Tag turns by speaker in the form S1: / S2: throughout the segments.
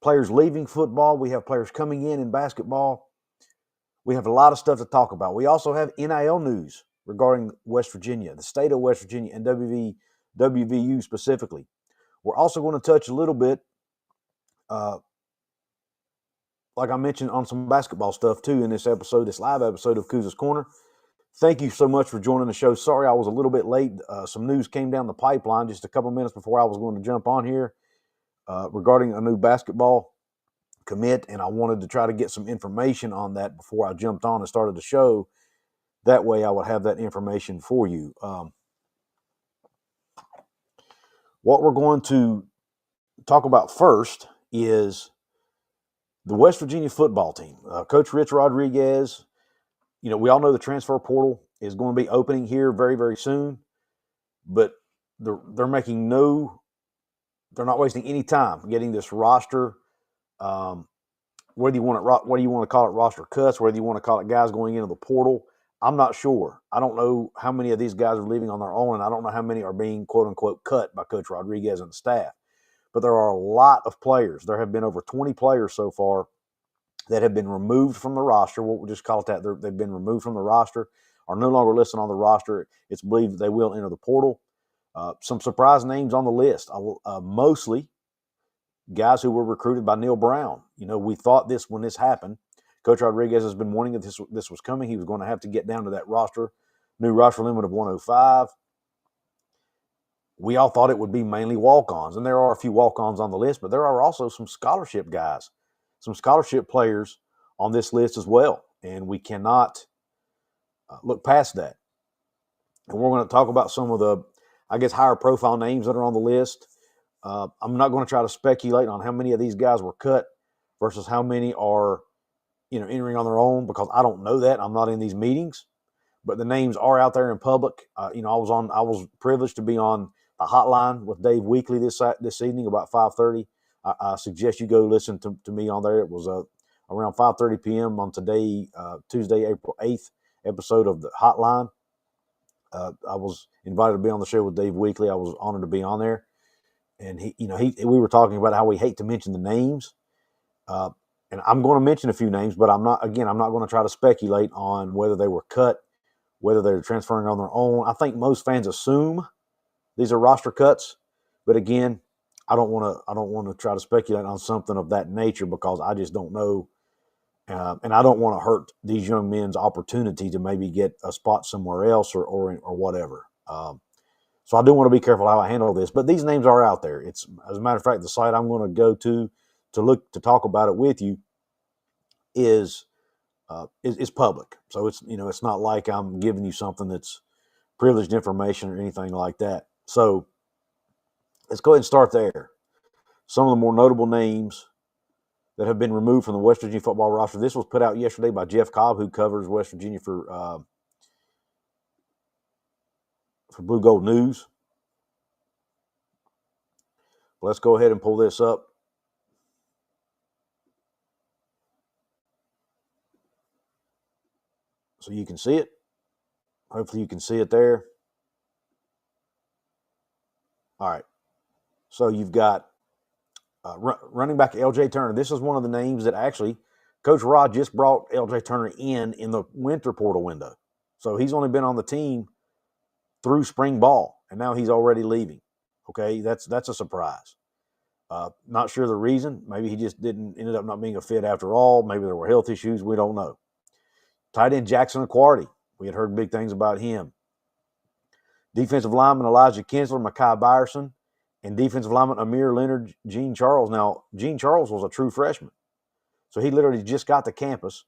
S1: players leaving football. We have players coming in basketball. We have a lot of stuff to talk about. We also have NIL news regarding West Virginia, the state of West Virginia, and WVU specifically. We're also going to touch a little bit, like I mentioned, on some basketball stuff too in this episode, this live episode of Couz's Corner. Thank you so much for joining the show. Sorry I was a little bit late. Some news came down the pipeline just a couple minutes before I was going to jump on here regarding a new basketball commit, and I wanted to try to get some information on that before I jumped on and started the show. That way I would have that information for you. What we're going to talk about first is the West Virginia football team. Coach Rich Rodriguez, we all know the transfer portal is going to be opening here very, very soon, but they're not wasting any time getting this roster. Whether you want to call it roster cuts, whether you want to call it guys going into the portal, I'm not sure. I don't know how many of these guys are leaving on their own, and I don't know how many are being quote unquote cut by Coach Rodriguez and the staff. But there are a lot of players. There have been over 20 players so far that have been removed from the roster. We'll just call it that. They've been removed from the roster, are no longer listed on the roster. It's believed that they will enter the portal. Some surprise names on the list, mostly guys who were recruited by Neil Brown. We thought when this happened, Coach Rodriguez has been warning that this was coming. He was going to have to get down to that new roster limit of 105. We all thought it would be mainly walk-ons, and there are a few walk-ons on the list, but there are also some scholarship guys, some scholarship players on this list as well, and we cannot look past that. And we're going to talk about some of the, higher profile names that are on the list. I'm not going to try to speculate on how many of these guys were cut versus how many are, entering on their own, because I don't know that. I'm not in these meetings, but the names are out there in public. I was privileged to be on a hotline with Dave Weekly this evening about 5:30. I suggest you go listen to me on there. It was around 5:30 p.m. on today, Tuesday, April 8th episode of the hotline. I was invited to be on the show with Dave Weekly. I was honored to be on there. And we were talking about how we hate to mention the names. And I'm going to mention a few names, but I'm not going to try to speculate on whether they were cut, whether they're transferring on their own. I think most fans assume these are roster cuts, but again, I don't want to try to speculate on something of that nature because I just don't know, and I don't want to hurt these young men's opportunity to maybe get a spot somewhere else or whatever. So I do want to be careful how I handle this, but these names are out there. It's, as a matter of fact, the site I'm going to go to talk about it with you is public. So it's not like I'm giving you something that's privileged information or anything like that. So let's go ahead and start there. Some of the more notable names that have been removed from the West Virginia football roster. This was put out yesterday by Jeff Cobb, who covers West Virginia for Blue Gold News. Let's go ahead and pull this up. So you can see it. Hopefully you can see it there. All right. So you've got running back L.J. Turner. This is one of the names that actually Coach Rod just brought L.J. Turner in the winter portal window. So he's only been on the team through spring ball, and now he's already leaving. Okay, that's a surprise. Not sure the reason. Maybe he just ended up not being a fit after all. Maybe there were health issues. We don't know. Tight end Jackson Aquarty. We had heard big things about him. Defensive lineman Elijah Kinsler, Mekhi Byerson, and defensive lineman Amir Leonard, Gene Charles. Now, Gene Charles was a true freshman. So he literally just got to campus,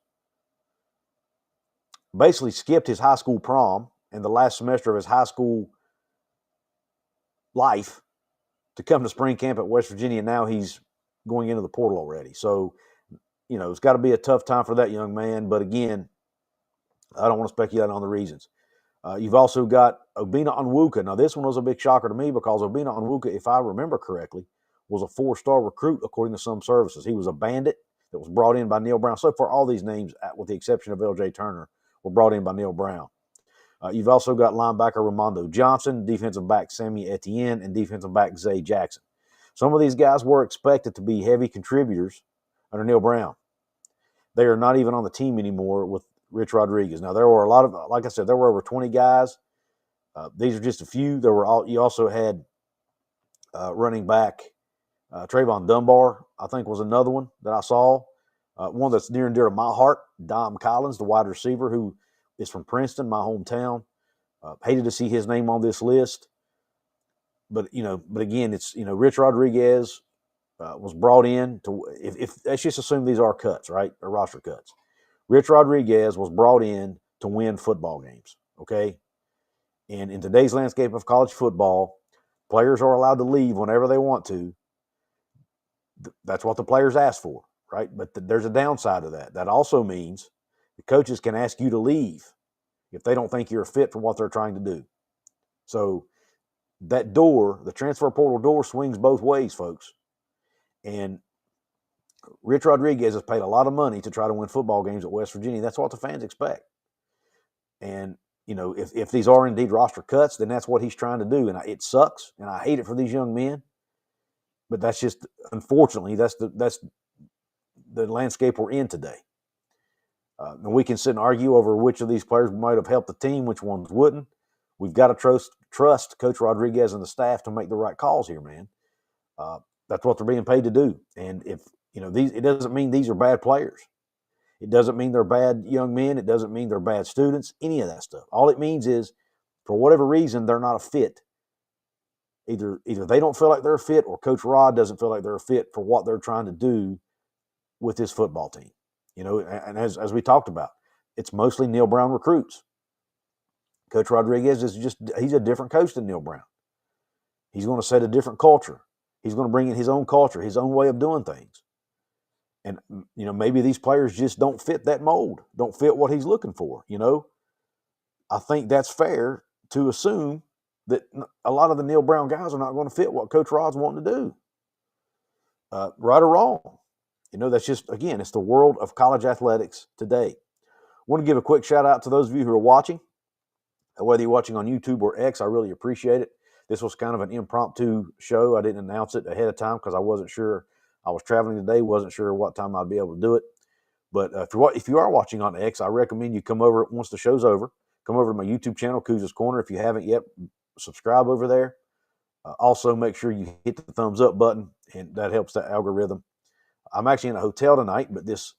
S1: basically skipped his high school prom and the last semester of his high school life to come to spring camp at West Virginia. Now he's going into the portal already. So, it's got to be a tough time for that young man. But again, I don't want to speculate on the reasons. You've also got Obinna Onwuka. Now, this one was a big shocker to me because Obinna Onwuka, if I remember correctly, was a 4-star recruit according to some services. He was a bandit that was brought in by Neil Brown. So far, all these names, with the exception of L.J. Turner, were brought in by Neil Brown. You've also got linebacker Ramondo Johnson, defensive back Sammy Etienne, and defensive back Zay Jackson. Some of these guys were expected to be heavy contributors under Neil Brown. They are not even on the team anymore with Rich Rodriguez. Now, there were a lot of, like I said, there were over 20 guys. These are just a few. You also had running back Trayvon Dunbar, I think, was another one that I saw. One that's near and dear to my heart, Dom Collins, the wide receiver who is from Princeton, my hometown. Hated to see his name on this list. But again, it's, Rich Rodriguez was brought in to, if let's just assume these are cuts, right? Or roster cuts. Rich Rodriguez was brought in to win football games, okay? And in today's landscape of college football, players are allowed to leave whenever they want to. That's what the players ask for, right? But there's a downside to that. That also means the coaches can ask you to leave if they don't think you're a fit for what they're trying to do. So that door, the transfer portal door, swings both ways, folks. And Rich Rodriguez has paid a lot of money to try to win football games at West Virginia. That's what the fans expect. And, if these are indeed roster cuts, then that's what he's trying to do. And it sucks, and I hate it for these young men. But that's just, unfortunately, that's the landscape we're in today. And we can sit and argue over which of these players might have helped the team, which ones wouldn't. We've got to trust Coach Rodriguez and the staff to make the right calls here, man. That's what they're being paid to do. And if, it doesn't mean these are bad players. It doesn't mean they're bad young men. It doesn't mean they're bad students, any of that stuff. All it means is, for whatever reason, they're not a fit. Either they don't feel like they're a fit, or Coach Rod doesn't feel like they're a fit for what they're trying to do with this football team. And as we talked about, it's mostly Neil Brown recruits. Coach Rodriguez he's a different coach than Neil Brown. He's going to set a different culture. He's going to bring in his own culture, his own way of doing things. And, maybe these players just don't fit that mold, don't fit what he's looking for. I think that's fair to assume that a lot of the Neil Brown guys are not going to fit what Coach Rod's wanting to do. Right or wrong. That's just, again, it's the world of college athletics today. I want to give a quick shout out to those of you who are watching. Whether you're watching on YouTube or X, I really appreciate it. This was kind of an impromptu show. I didn't announce it ahead of time because I wasn't sure. I was traveling today, wasn't sure what time I'd be able to do it. But if you are watching on X, I recommend you come over once the show's over. Come over to my YouTube channel, Couz's Corner. If you haven't yet, subscribe over there. Also, make sure you hit the thumbs up button, and that helps the algorithm. I'm actually in a hotel tonight, but this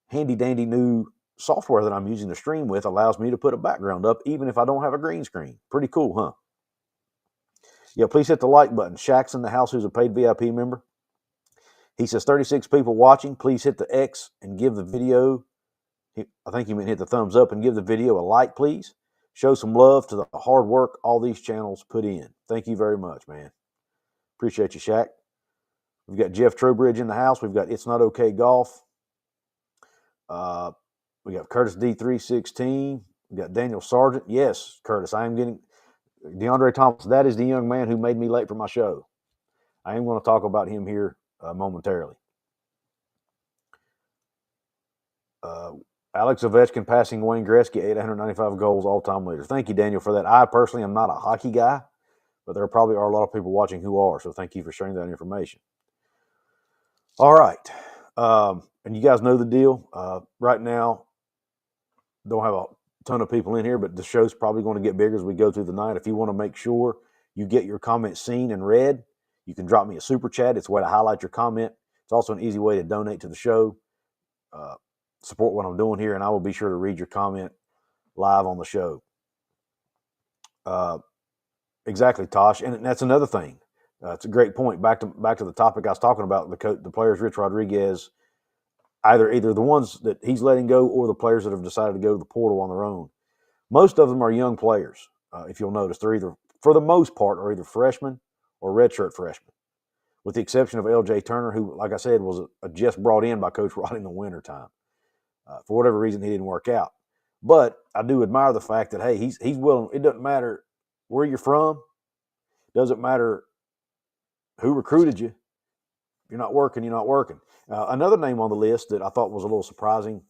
S1: handy-dandy new software that I'm using to stream with allows me to put a background up even if I don't have a green screen. Pretty cool, huh? Yeah, please hit the like button. Shaq's in the house, who's a paid VIP member. He says 36 people watching. Please hit the X and give the video, I think you meant hit the thumbs up and give the video a like, please. Show some love to the hard work all these channels put in. Thank you very much, man. Appreciate you, Shaq. We've got Jeff Trowbridge in the house. We've got It's Not Okay Golf. We got Curtis D316. We got Daniel Sargent. Yes, Curtis, I am getting DeAndre Thomas. That is the young man who made me late for my show. I am going to talk about him here momentarily. Alex Ovechkin passing Wayne Gretzky, 895 goals, all-time leader. Thank you, Daniel, for that. I personally am not a hockey guy, but there probably are a lot of people watching who are, so thank you for sharing that information. All right. And you guys know the deal. Right now, don't have a ton of people in here, but the show's probably going to get bigger as we go through the night. If you want to make sure you get your comment seen and read, you can drop me a super chat. It's a way to highlight your comment. It's also an easy way to donate to the show, support what I'm doing here, and I will be sure to read your comment live on the show. Exactly, Tosh, and that's another thing. It's a great point. Back to the topic I was talking about, the players Rich Rodriguez, either the ones that he's letting go or the players that have decided to go to the portal on their own. Most of them are young players. If you'll notice, they're either, for the most part, are either freshmen or redshirt freshmen, with the exception of L.J. Turner, who, like I said, was just brought in by Coach Rod in the wintertime. For whatever reason, he didn't work out. But I do admire the fact that, hey, he's willing. It doesn't matter where you're from. It doesn't matter who recruited you. You're not working, you're not working. Another name on the list that I thought was a little surprising,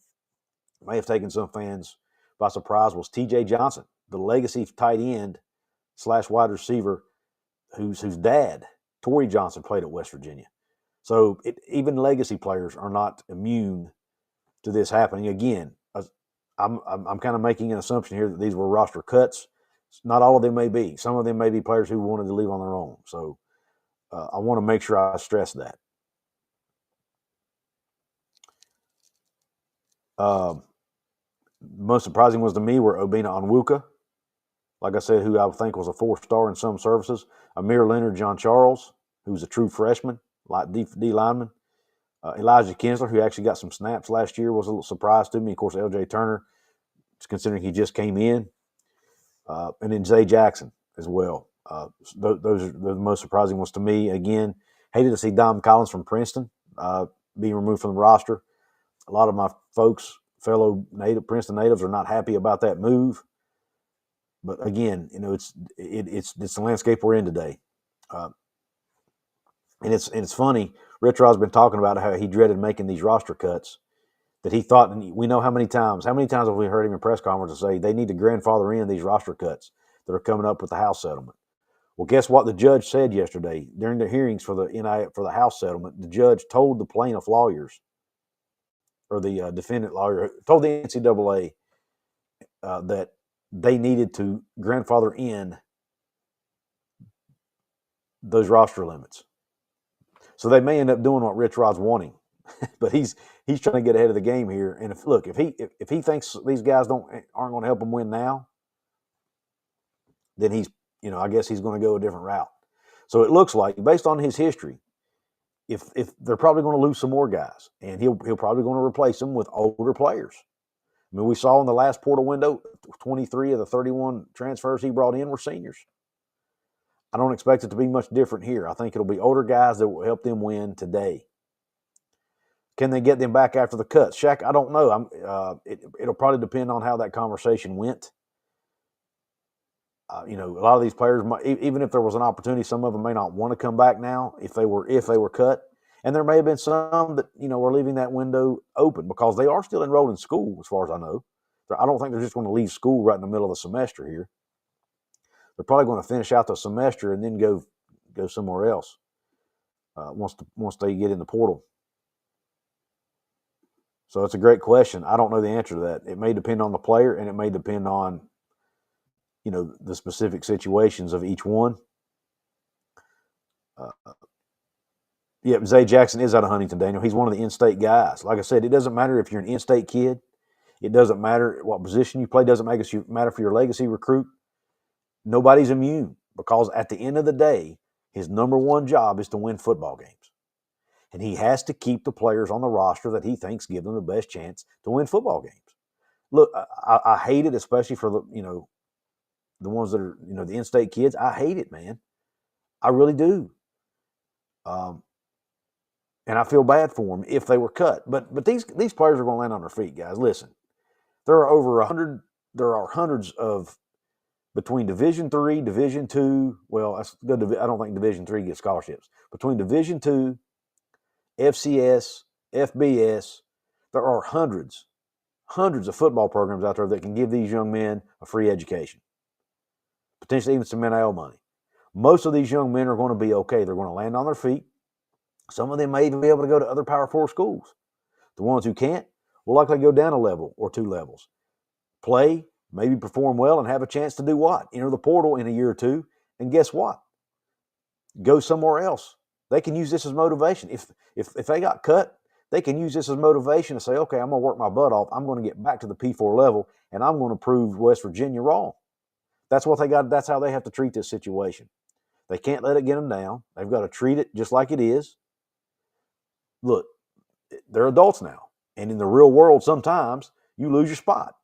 S1: may have taken some fans by surprise, was T.J. Johnson, the legacy tight end / wide receiver whose dad Torrey Johnson played at West Virginia. So even legacy players are not immune to this happening. Again, I'm kind of making an assumption here that these were roster cuts. Not all of them may be. Some of them may be players who wanted to leave on their own. So I want to make sure I stress that. Most surprising was to me were Obinna Onwuka, like I said, who I think was a 4-star in some services. Amir Leonard John Charles, who's a true freshman, like D lineman. Elijah Kinsler, who actually got some snaps last year, was a little surprise to me. Of course, L.J. Turner, considering he just came in. And then Zay Jackson as well. Those are the most surprising ones to me. Again, hated to see Dom Collins from Princeton being removed from the roster. A lot of my folks, fellow Princeton natives, are not happy about that move. But again, it's the landscape we're in today. And it's funny. Rich Rod's been talking about how he dreaded making these roster cuts. That he thought, and we know how many times have we heard him in press conferences say they need to grandfather in these roster cuts that are coming up with the House settlement. Well, guess what the judge said yesterday during the hearings for the NIL, for the House settlement? The judge told the plaintiff lawyers, or the defendant lawyer, told the NCAA that they needed to grandfather in those roster limits. So they may end up doing what Rich Rod's wanting, but he's trying to get ahead of the game here. And if he thinks these guys aren't going to help him win now, then I guess he's going to go a different route. So it looks like, based on his history, if they're probably going to lose some more guys, and he'll probably going to replace them with older players. I mean, we saw in the last portal window, 23 of the 31 transfers he brought in were seniors. I don't expect it to be much different here. I think it'll be older guys that will help them win today. Can they get them back after the cuts? Shaq, I don't know. It'll probably depend on how that conversation went. A lot of these players, even if there was an opportunity, some of them may not want to come back now if they were cut. And there may have been some that, were leaving that window open because they are still enrolled in school, as far as I know. I don't think they're just going to leave school right in the middle of the semester here. They're probably going to finish out the semester and then go somewhere else once they get in the portal. So it's a great question. I don't know the answer to that. It may depend on the player, and it may depend on the specific situations of each one. Zay Jackson is out of Huntington, Daniel. He's one of the in-state guys. Like I said, it doesn't matter if you're an in-state kid. It doesn't matter what position you play. It doesn't matter for your legacy recruit. Nobody's immune because at the end of the day, his number one job is to win football games. And he has to keep the players on the roster that he thinks give them the best chance to win football games. Look, I hate it, especially for the ones that are, the in-state kids. I hate it, man. I really do. And I feel bad for them if they were cut. But these players are going to land on their feet, guys. Listen, there are over 100. There are hundreds of between Division III, Division II. Well, I don't think Division III gets scholarships. Between Division II, FCS, FBS, there are hundreds of football programs out there that can give these young men a free education, potentially even some NIL money. Most of these young men are going to be okay. They're going to land on their feet. Some of them may even be able to go to other Power 4 schools. The ones who can't will likely go down a level or 2 levels. Play, maybe perform well, and have a chance to do what? Enter the portal in a year or two, and guess what? Go somewhere else. They can use this as motivation. If they got cut, they can use this as motivation to say, okay, I'm going to work my butt off. I'm going to get back to the P4 level, and I'm going to prove West Virginia wrong. That's what they got. That's how they have to treat this situation. They can't let it get them down. They've got to treat it just like it is. Look, they're adults now. And in the real world, sometimes you lose your spot.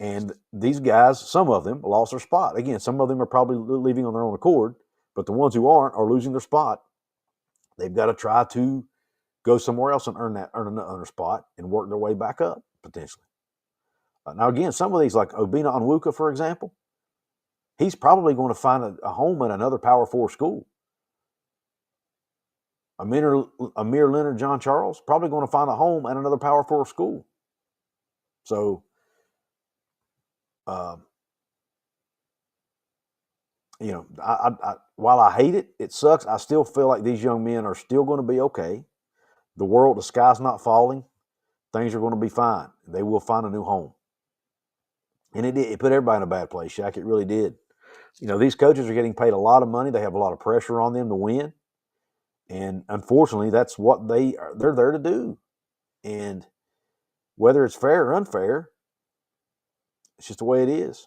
S1: And these guys, some of them lost their spot. Again, some of them are probably leaving on their own accord, but the ones who aren't are losing their spot. They've got to try to go somewhere else and earn another spot and work their way back up, potentially. Now, again, some of these, like Obinna Onwuka, for example, he's probably going to find a home at another Power 4 school. Amir Leonard John Charles, probably going to find a home at another Power 4 school. So, while I hate it, it sucks. I still feel like these young men are still going to be okay. The sky's not falling. Things are going to be fine. They will find a new home. And it put everybody in a bad place, Shaq. It really did. These coaches are getting paid a lot of money. They have a lot of pressure on them to win. And unfortunately, that's what they're there to do. And whether it's fair or unfair, it's just the way it is.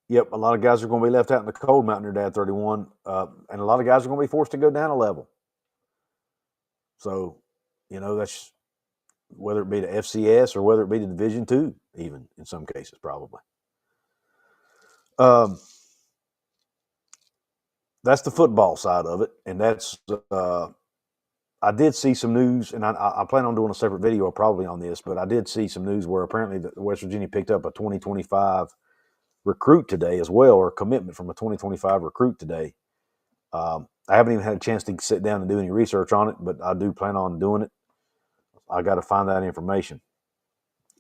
S1: Yep, a lot of guys are going to be left out in the cold, Mountaineer Dad 31, and a lot of guys are going to be forced to go down a level. So, that's whether it be to FCS or whether it be to Division II, even in some cases, probably. That's the football side of it, and that's I did see some news, and I plan on doing a separate video probably on this, but I did see some news where apparently the West Virginia picked up a 2025 recruit today as well, or commitment from a 2025 recruit today. I haven't even had a chance to sit down and do any research on it, but I do plan on doing it. I got to find that information.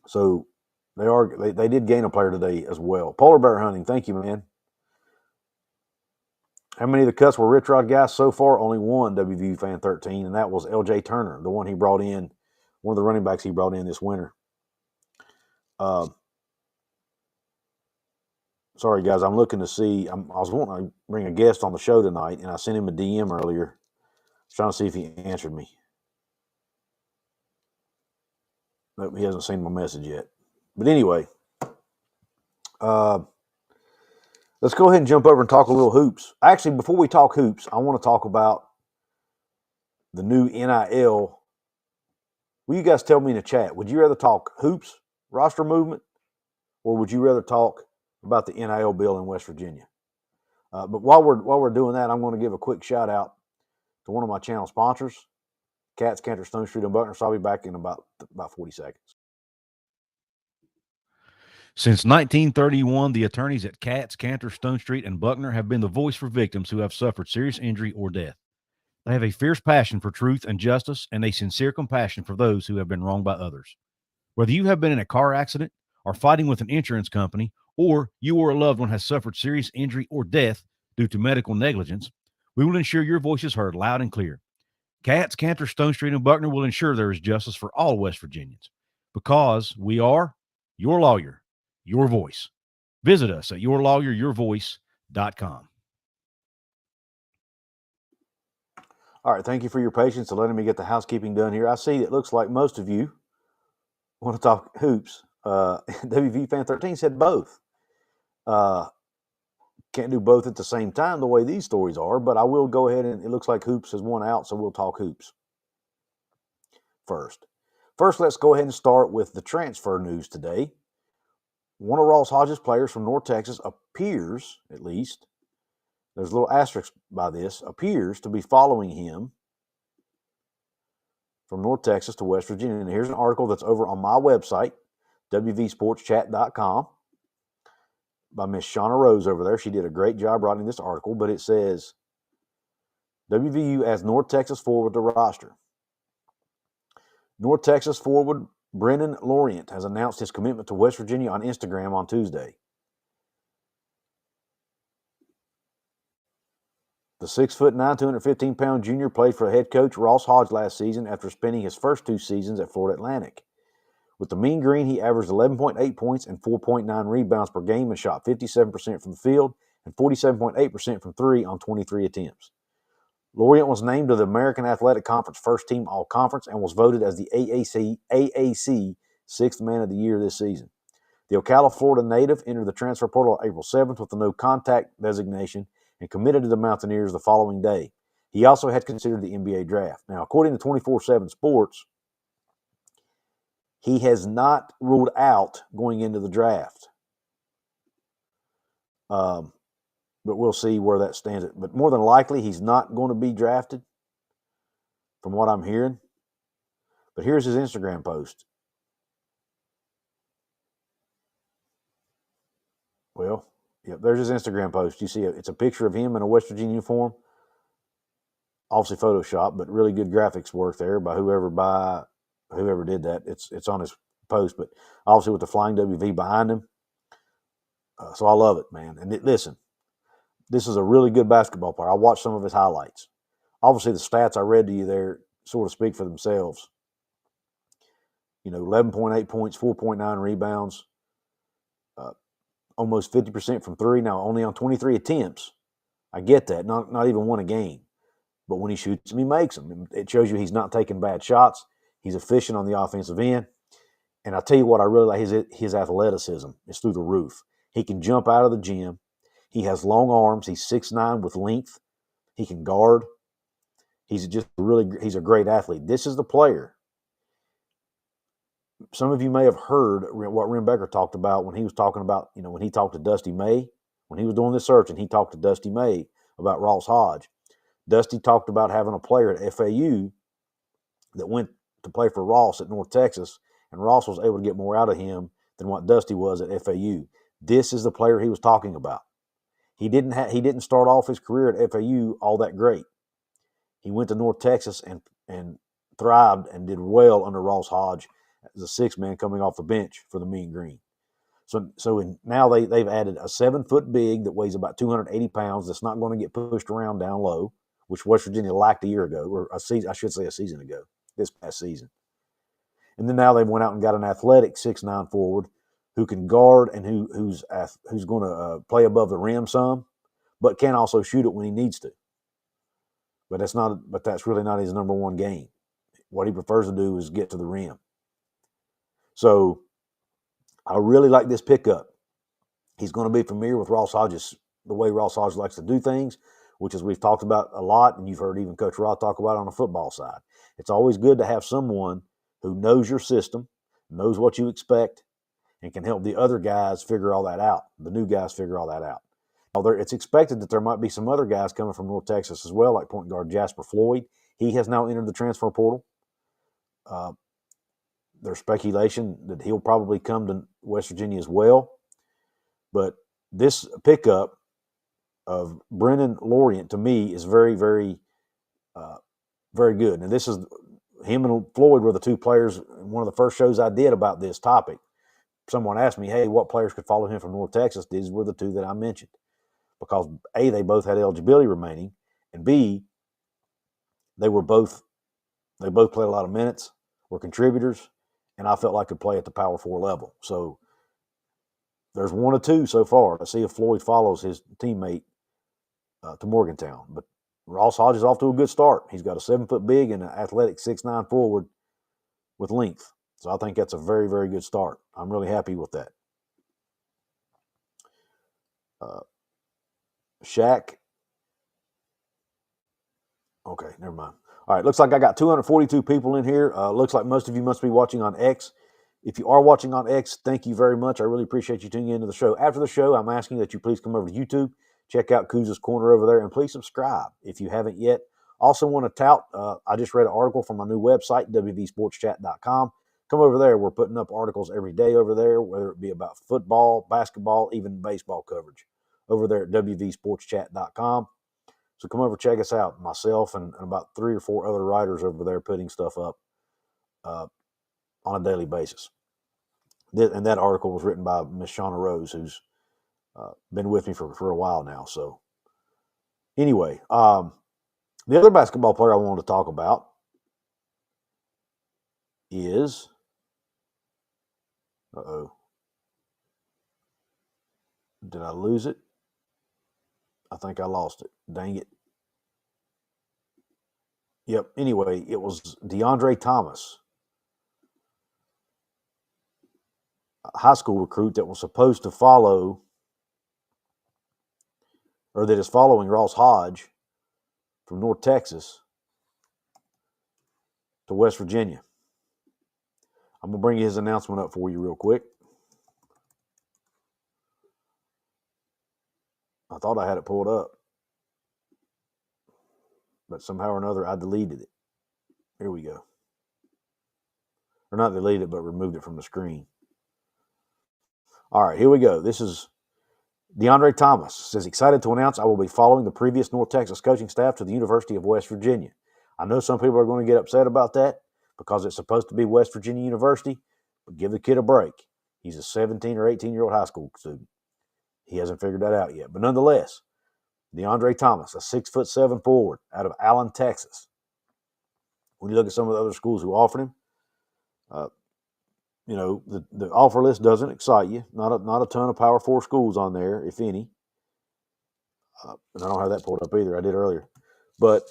S1: So they did gain a player today as well. Polar bear hunting, thank you, man. How many of the cuts were Rich Rod guys so far? Only one, WVU fan 13, and that was L.J. Turner, the one he brought in, one of the running backs he brought in this winter. Sorry, guys, I'm looking to see. I was wanting to bring a guest on the show tonight, and I sent him a DM earlier. I was trying to see if he answered me. Nope, he hasn't seen my message yet. But anyway, let's go ahead and jump over and talk a little hoops. Actually, before we talk hoops, I want to talk about the new NIL. Will you guys tell me in the chat, would you rather talk hoops, roster movement, or would you rather talk about the NIL bill in West Virginia? But while we're doing that, I'm going to give a quick shout out to one of my channel sponsors, Couz, Cantor, Stone Street, and Buckner. So I'll be back in about 40 seconds.
S2: Since 1931, the attorneys at Couz, Cantor, Stone Street, and Buckner have been the voice for victims who have suffered serious injury or death. They have a fierce passion for truth and justice and a sincere compassion for those who have been wronged by others. Whether you have been in a car accident or fighting with an insurance company, or you or a loved one has suffered serious injury or death due to medical negligence, we will ensure your voice is heard loud and clear. Couz, Cantor, Stone Street, and Buckner will ensure there is justice for all West Virginians, because we are your lawyer, your voice. Visit us at yourlawyeryourvoice.com.
S1: All right, thank you for your patience and letting me get the housekeeping done here. I see it looks like most of you want to talk hoops. WV Fan 13 said both. Can't do both at the same time the way these stories are, but I will go ahead and it looks like hoops has won out, so we'll talk hoops first. First, let's go ahead and start with the transfer news today. One of Ross Hodges' players from North Texas appears, at least, there's a little asterisk by this, appears to be following him from North Texas to West Virginia. And here's an article that's over on my website, wvsportschat.com, by Miss Shauna Rose over there. She did a great job writing this article, but it says, WVU adds North Texas forward to roster. North Texas forward Brennen Lorient has announced his commitment to West Virginia on Instagram on Tuesday. The 6'9", 215-pound junior played for head coach Ross Hodge last season after spending his first two seasons at Florida Atlantic. With the Mean Green, he averaged 11.8 points and 4.9 rebounds per game and shot 57% from the field and 47.8% from three on 23 attempts. Lorient was named to the American Athletic Conference First Team All-Conference and was voted as the AAC Sixth Man of the Year this season. The Ocala, Florida native entered the transfer portal on April 7th with a no-contact designation and committed to the Mountaineers the following day. He also had considered the NBA draft. Now, according to 24/7 Sports, he has not ruled out going into the draft. But we'll see where that stands. But more than likely, he's not going to be drafted, from what I'm hearing. But here's his Instagram post. Well, yeah, there's his Instagram post. You see, it's a picture of him in a West Virginia uniform. Obviously Photoshop, but really good graphics work there by whoever by whoever did that. It's on his post, but obviously with the flying WV behind him. So I love it, man. And listen, this is a really good basketball player. I watched some of his highlights. Obviously, the stats I read to you there sort of speak for themselves. 11.8 points, 4.9 rebounds, almost 50% from three. Now, only on 23 attempts. I get that. Not even one a game. But when he shoots them, he makes them. It shows you he's not taking bad shots. He's efficient on the offensive end. And I tell you what, I really like his athleticism is through the roof. He can jump out of the gym. He has long arms. He's 6'9" with length. He can guard. He's a great athlete. This is the player. Some of you may have heard what Ren Becker talked about when he was talking about, when he talked to Dusty May, when he was doing this search, and he talked to Dusty May about Ross Hodge. Dusty talked about having a player at FAU that went to play for Ross at North Texas, and Ross was able to get more out of him than what Dusty was at FAU. This is the player he was talking about. He didn't start off his career at FAU all that great. He went to North Texas and thrived and did well under Ross Hodge as a six-man coming off the bench for the Mean Green. Now they've added a 7-foot big that weighs about 280 pounds that's not going to get pushed around down low, which West Virginia lacked a year ago, or a season ago, this past season. And then now they went out and got an athletic 6'9" forward who can guard and who's going to play above the rim some, but can also shoot it when he needs to. But that's really not his number one game. What he prefers to do is get to the rim. So I really like this pickup. He's going to be familiar with Ross Hodges, the way Ross Hodges likes to do things, which is we've talked about a lot, and you've heard even Coach Rod talk about on the football side. It's always good to have someone who knows your system, knows what you expect, and can help the other guys figure all that out, the new guys figure all that out. Now, it's expected that there might be some other guys coming from North Texas as well, like point guard Jasper Floyd. He has now entered the transfer portal. There's speculation that he'll probably come to West Virginia as well. But this pickup of Brennen Lorient, to me, is very, very, very good. And this is him and Floyd were the two players in one of the first shows I did about this topic. Someone asked me, hey, what players could follow him from North Texas? These were the two that I mentioned. Because A, they both had eligibility remaining, and B, they both played a lot of minutes, were contributors, and I felt like could play at the Power 4 level. So there's one or two so far. Let's see if Floyd follows his teammate to Morgantown. But Ross Hodge is off to a good start. He's got a 7-foot big and an athletic 6'9" forward with length. So I think that's a very, very good start. I'm really happy with that. Shaq. Okay, never mind. All right, looks like I got 242 people in here. Looks like most of you must be watching on X. If you are watching on X, thank you very much. I really appreciate you tuning into the show. After the show, I'm asking that you please come over to YouTube, check out Couz's Corner over there, and please subscribe if you haven't yet. Also want to tout, I just read an article from my new website, WVSportsChat.com. Come over there. We're putting up articles every day over there, whether it be about football, basketball, even baseball coverage over there at WVSportsChat.com. So come over, check us out. Myself and about 3 or 4 other writers over there putting stuff up on a daily basis. And that article was written by Miss Shauna Rose, who's been with me for a while now. So anyway, the other basketball player I wanted to talk about is did I lose it? I think I lost it. Dang it. Yep. Anyway, it was DeAndre Thomas, a high school recruit that was supposed to follow, or that is following Ross Hodge from North Texas to West Virginia. I'm going to bring his announcement up for you real quick. I thought I had it pulled up, but somehow or another I deleted it. Here we go. Or not deleted it, but removed it from the screen. All right, here we go. This is DeAndre Thomas. Says, excited to announce I will be following the previous North Texas coaching staff to the University of West Virginia. I know some people are going to get upset about that, because it's supposed to be West Virginia University, but give the kid a break. He's a 17 or 18-year-old high school student. He hasn't figured that out yet. But nonetheless, DeAndre Thomas, a 6'7" forward out of Allen, Texas. When you look at some of the other schools who offered him, the offer list doesn't excite you. Not a ton of Power 4 schools on there, if any. And I don't have that pulled up either. I did earlier. But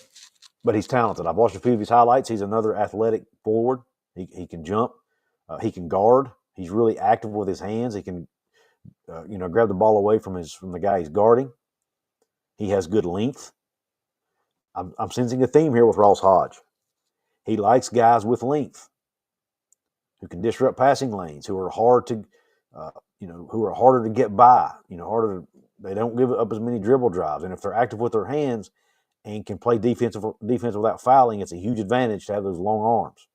S1: he's talented. I've watched a few of his highlights. He's another athletic forward. He can jump. He can guard. He's really active with his hands. He can, grab the ball away from the guy he's guarding. He has good length. I'm sensing a theme here with Ross Hodge. He likes guys with length who can disrupt passing lanes, who are hard to, who are harder to get by. They don't give up as many dribble drives, and if they're active with their hands and can play defense without fouling, it's a huge advantage to have those long arms.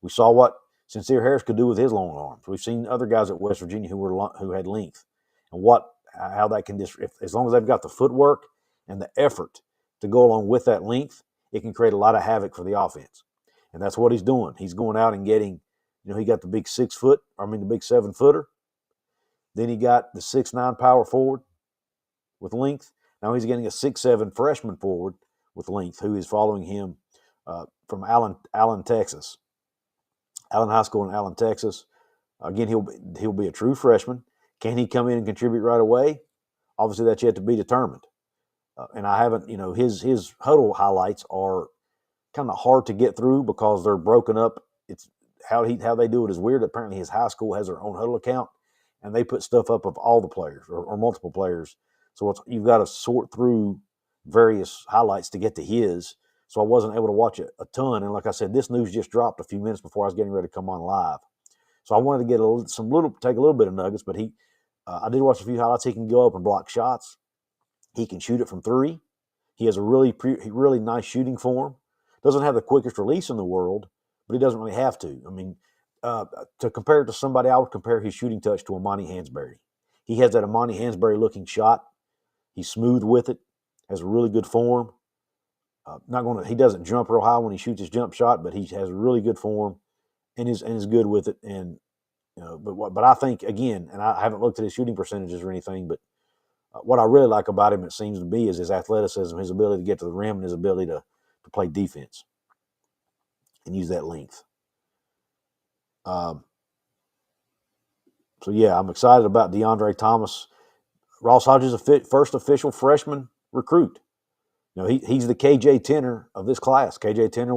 S1: We saw what Sincere Harris could do with his long arms. We've seen other guys at West Virginia who had length, and how that can as long as they've got the footwork and the effort to go along with that length, it can create a lot of havoc for the offense. And that's what he's doing. He's going out and getting, he got the big 7-footer. Then he got the 6'9" power forward with length. Now he's getting a 6'7" freshman forward with length, who is following him from Allen, Texas. Allen High School in Allen, Texas. Again, he'll be a true freshman. Can he come in and contribute right away? Obviously, that's yet to be determined. And I haven't, his huddle highlights are kind of hard to get through because they're broken up. It's how they do it is weird. Apparently, his high school has their own huddle account, and they put stuff up of all the players or multiple players. So you've got to sort through various highlights to get to his. So I wasn't able to watch it a ton. And like I said, this news just dropped a few minutes before I was getting ready to come on live. So I wanted to get take a little bit of nuggets, but I did watch a few highlights. He can go up and block shots. He can shoot it from three. He has a really nice shooting form. Doesn't have the quickest release in the world, but he doesn't really have to. I mean, to compare it to somebody, I would compare his shooting touch to Amani Hansberry. He has that Amani Hansberry looking shot. He's smooth with it, has a really good form. He doesn't jump real high when he shoots his jump shot, but he has really good form and is good with it. And but I think again, and I haven't looked at his shooting percentages or anything, but what I really like about him, it seems to be, is his athleticism, his ability to get to the rim, and his ability to play defense and use that length. So yeah, I'm excited about DeAndre Thomas. Ross Hodge is first official freshman recruit. He's the KJ Tenner of this class. KJ Tenner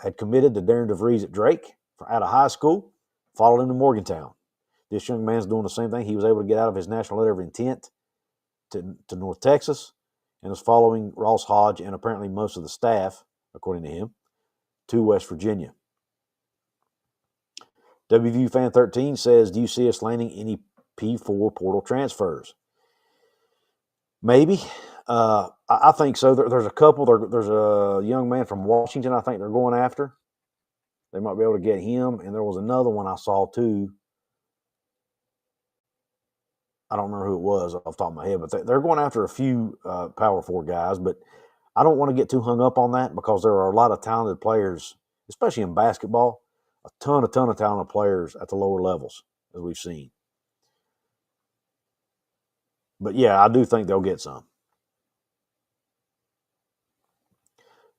S1: had committed to Darren DeVries at Drake out of high school, followed him to Morgantown. This young man's doing the same thing. He was able to get out of his national letter of intent to North Texas and is following Ross Hodge and apparently most of the staff, according to him, to West Virginia. WVU Fan 13 says, do you see us landing any P4 portal transfers? Maybe. I think so. There's a couple. There's a young man from Washington I think they're going after. They might be able to get him. And there was another one I saw too. I don't remember who it was off the top of my head, but they're going after a few Power 4 guys. But I don't want to get too hung up on that because there are a lot of talented players, especially in basketball, a ton of talented players at the lower levels, as we've seen. But yeah, I do think they'll get some.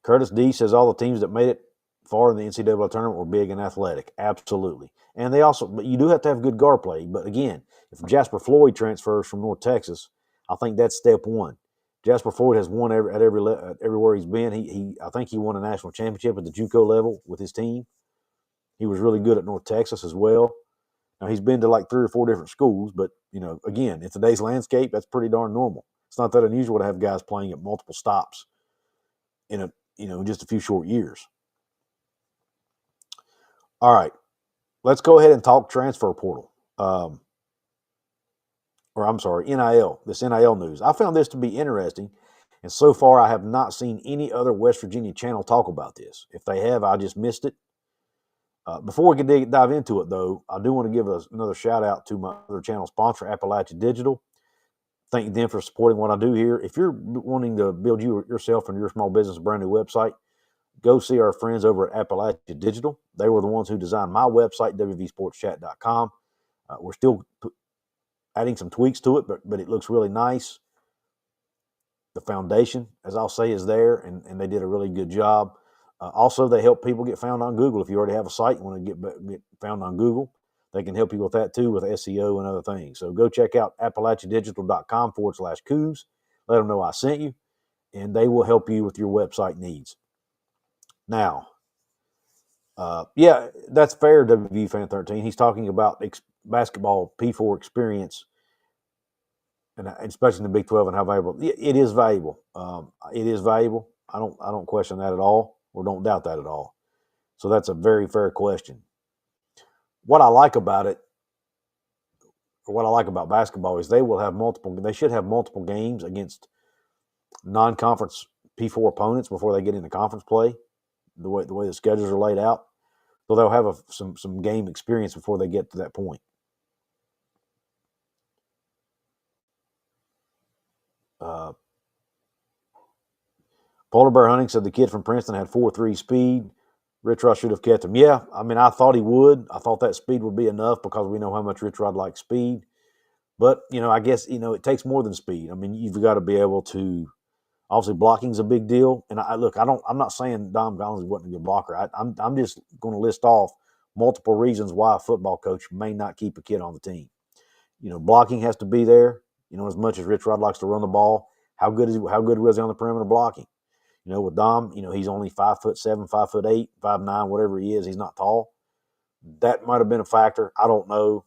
S1: Curtis D says all the teams that made it far in the NCAA tournament were big and athletic. Absolutely. And but you do have to have good guard play. But again, if Jasper Floyd transfers from North Texas, I think that's step one. Jasper Floyd has won everywhere he's been. I think he won a national championship at the JUCO level with his team. He was really good at North Texas as well. Now he's been to like 3 or 4 different schools, but again, in today's landscape, that's pretty darn normal. It's not that unusual to have guys playing at multiple stops in just a few short years. All right, let's go ahead and talk transfer portal. NIL, this NIL news. I found this to be interesting, and so far I have not seen any other West Virginia channel talk about this. If they have, I just missed it. Before we can dive into it, though, I do want to give another shout-out to my other channel sponsor, Appalachia Digital. Thank them for supporting what I do here. If you're wanting to build yourself and your small business a brand new website, go see our friends over at Appalachia Digital. They were the ones who designed my website, WVSportsChat.com. We're still adding some tweaks to it, but it looks really nice. The foundation, as I'll say, is there, and they did a really good job. Also, they help people get found on Google. If you already have a site and want to get found on Google, they can help you with that too, with SEO and other things. So go check out AppalachiaDigital.com/Couz. Let them know I sent you, and they will help you with your website needs. Now, yeah, that's fair, WVU Fan 13. He's talking about basketball P4 experience, and especially in the Big 12, and how valuable it is. Valuable. It is valuable. I don't question that at all, or don't doubt that at all. So that's a very fair question. What I like about it, or what I like about basketball, is they should have multiple games against non-conference P4 opponents before they get into conference play. The way the schedules are laid out, so they'll have some game experience before they get to that point. Polar Bear Hunting said the kid from Princeton had 4.3 speed. Rich Rod should have kept him. Yeah, I mean, I thought he would. I thought that speed would be enough because we know how much Rich Rod likes speed. But, I guess, it takes more than speed. I mean, you've got to be able to, obviously blocking is a big deal. And I'm not saying Dom Collins wasn't a good blocker. I'm just going to list off multiple reasons why a football coach may not keep a kid on the team. Blocking has to be there. As much as Rich Rod likes to run the ball, how good was he on the perimeter blocking? With Dom, he's only 5'7", 5'8", 5'9", whatever he is. He's not tall. That might have been a factor. I don't know.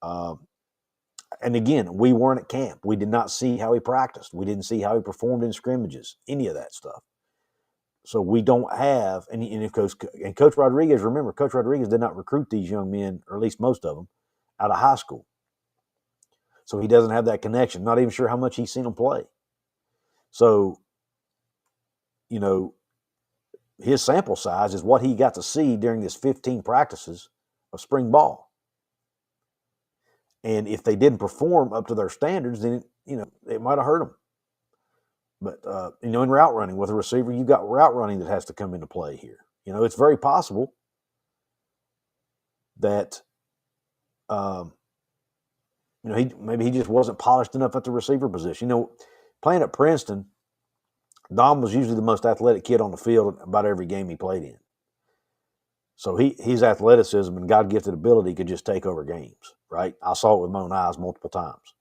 S1: And again, we weren't at camp. We did not see how he practiced. We didn't see how he performed in scrimmages, any of that stuff. So we don't have any. And Coach Rodriguez, remember, Coach Rodriguez did not recruit these young men, or at least most of them, out of high school. So he doesn't have that connection. Not even sure how much he's seen them play. So, his sample size is what he got to see during his 15 practices of spring ball. And if they didn't perform up to their standards, then, it might have hurt them. But, in route running with a receiver, you've got route running that has to come into play here. It's very possible that, maybe he just wasn't polished enough at the receiver position. Playing at Princeton, Dom was usually the most athletic kid on the field about every game he played in. So his athleticism and God-gifted ability could just take over games, right? I saw it with my own eyes multiple times.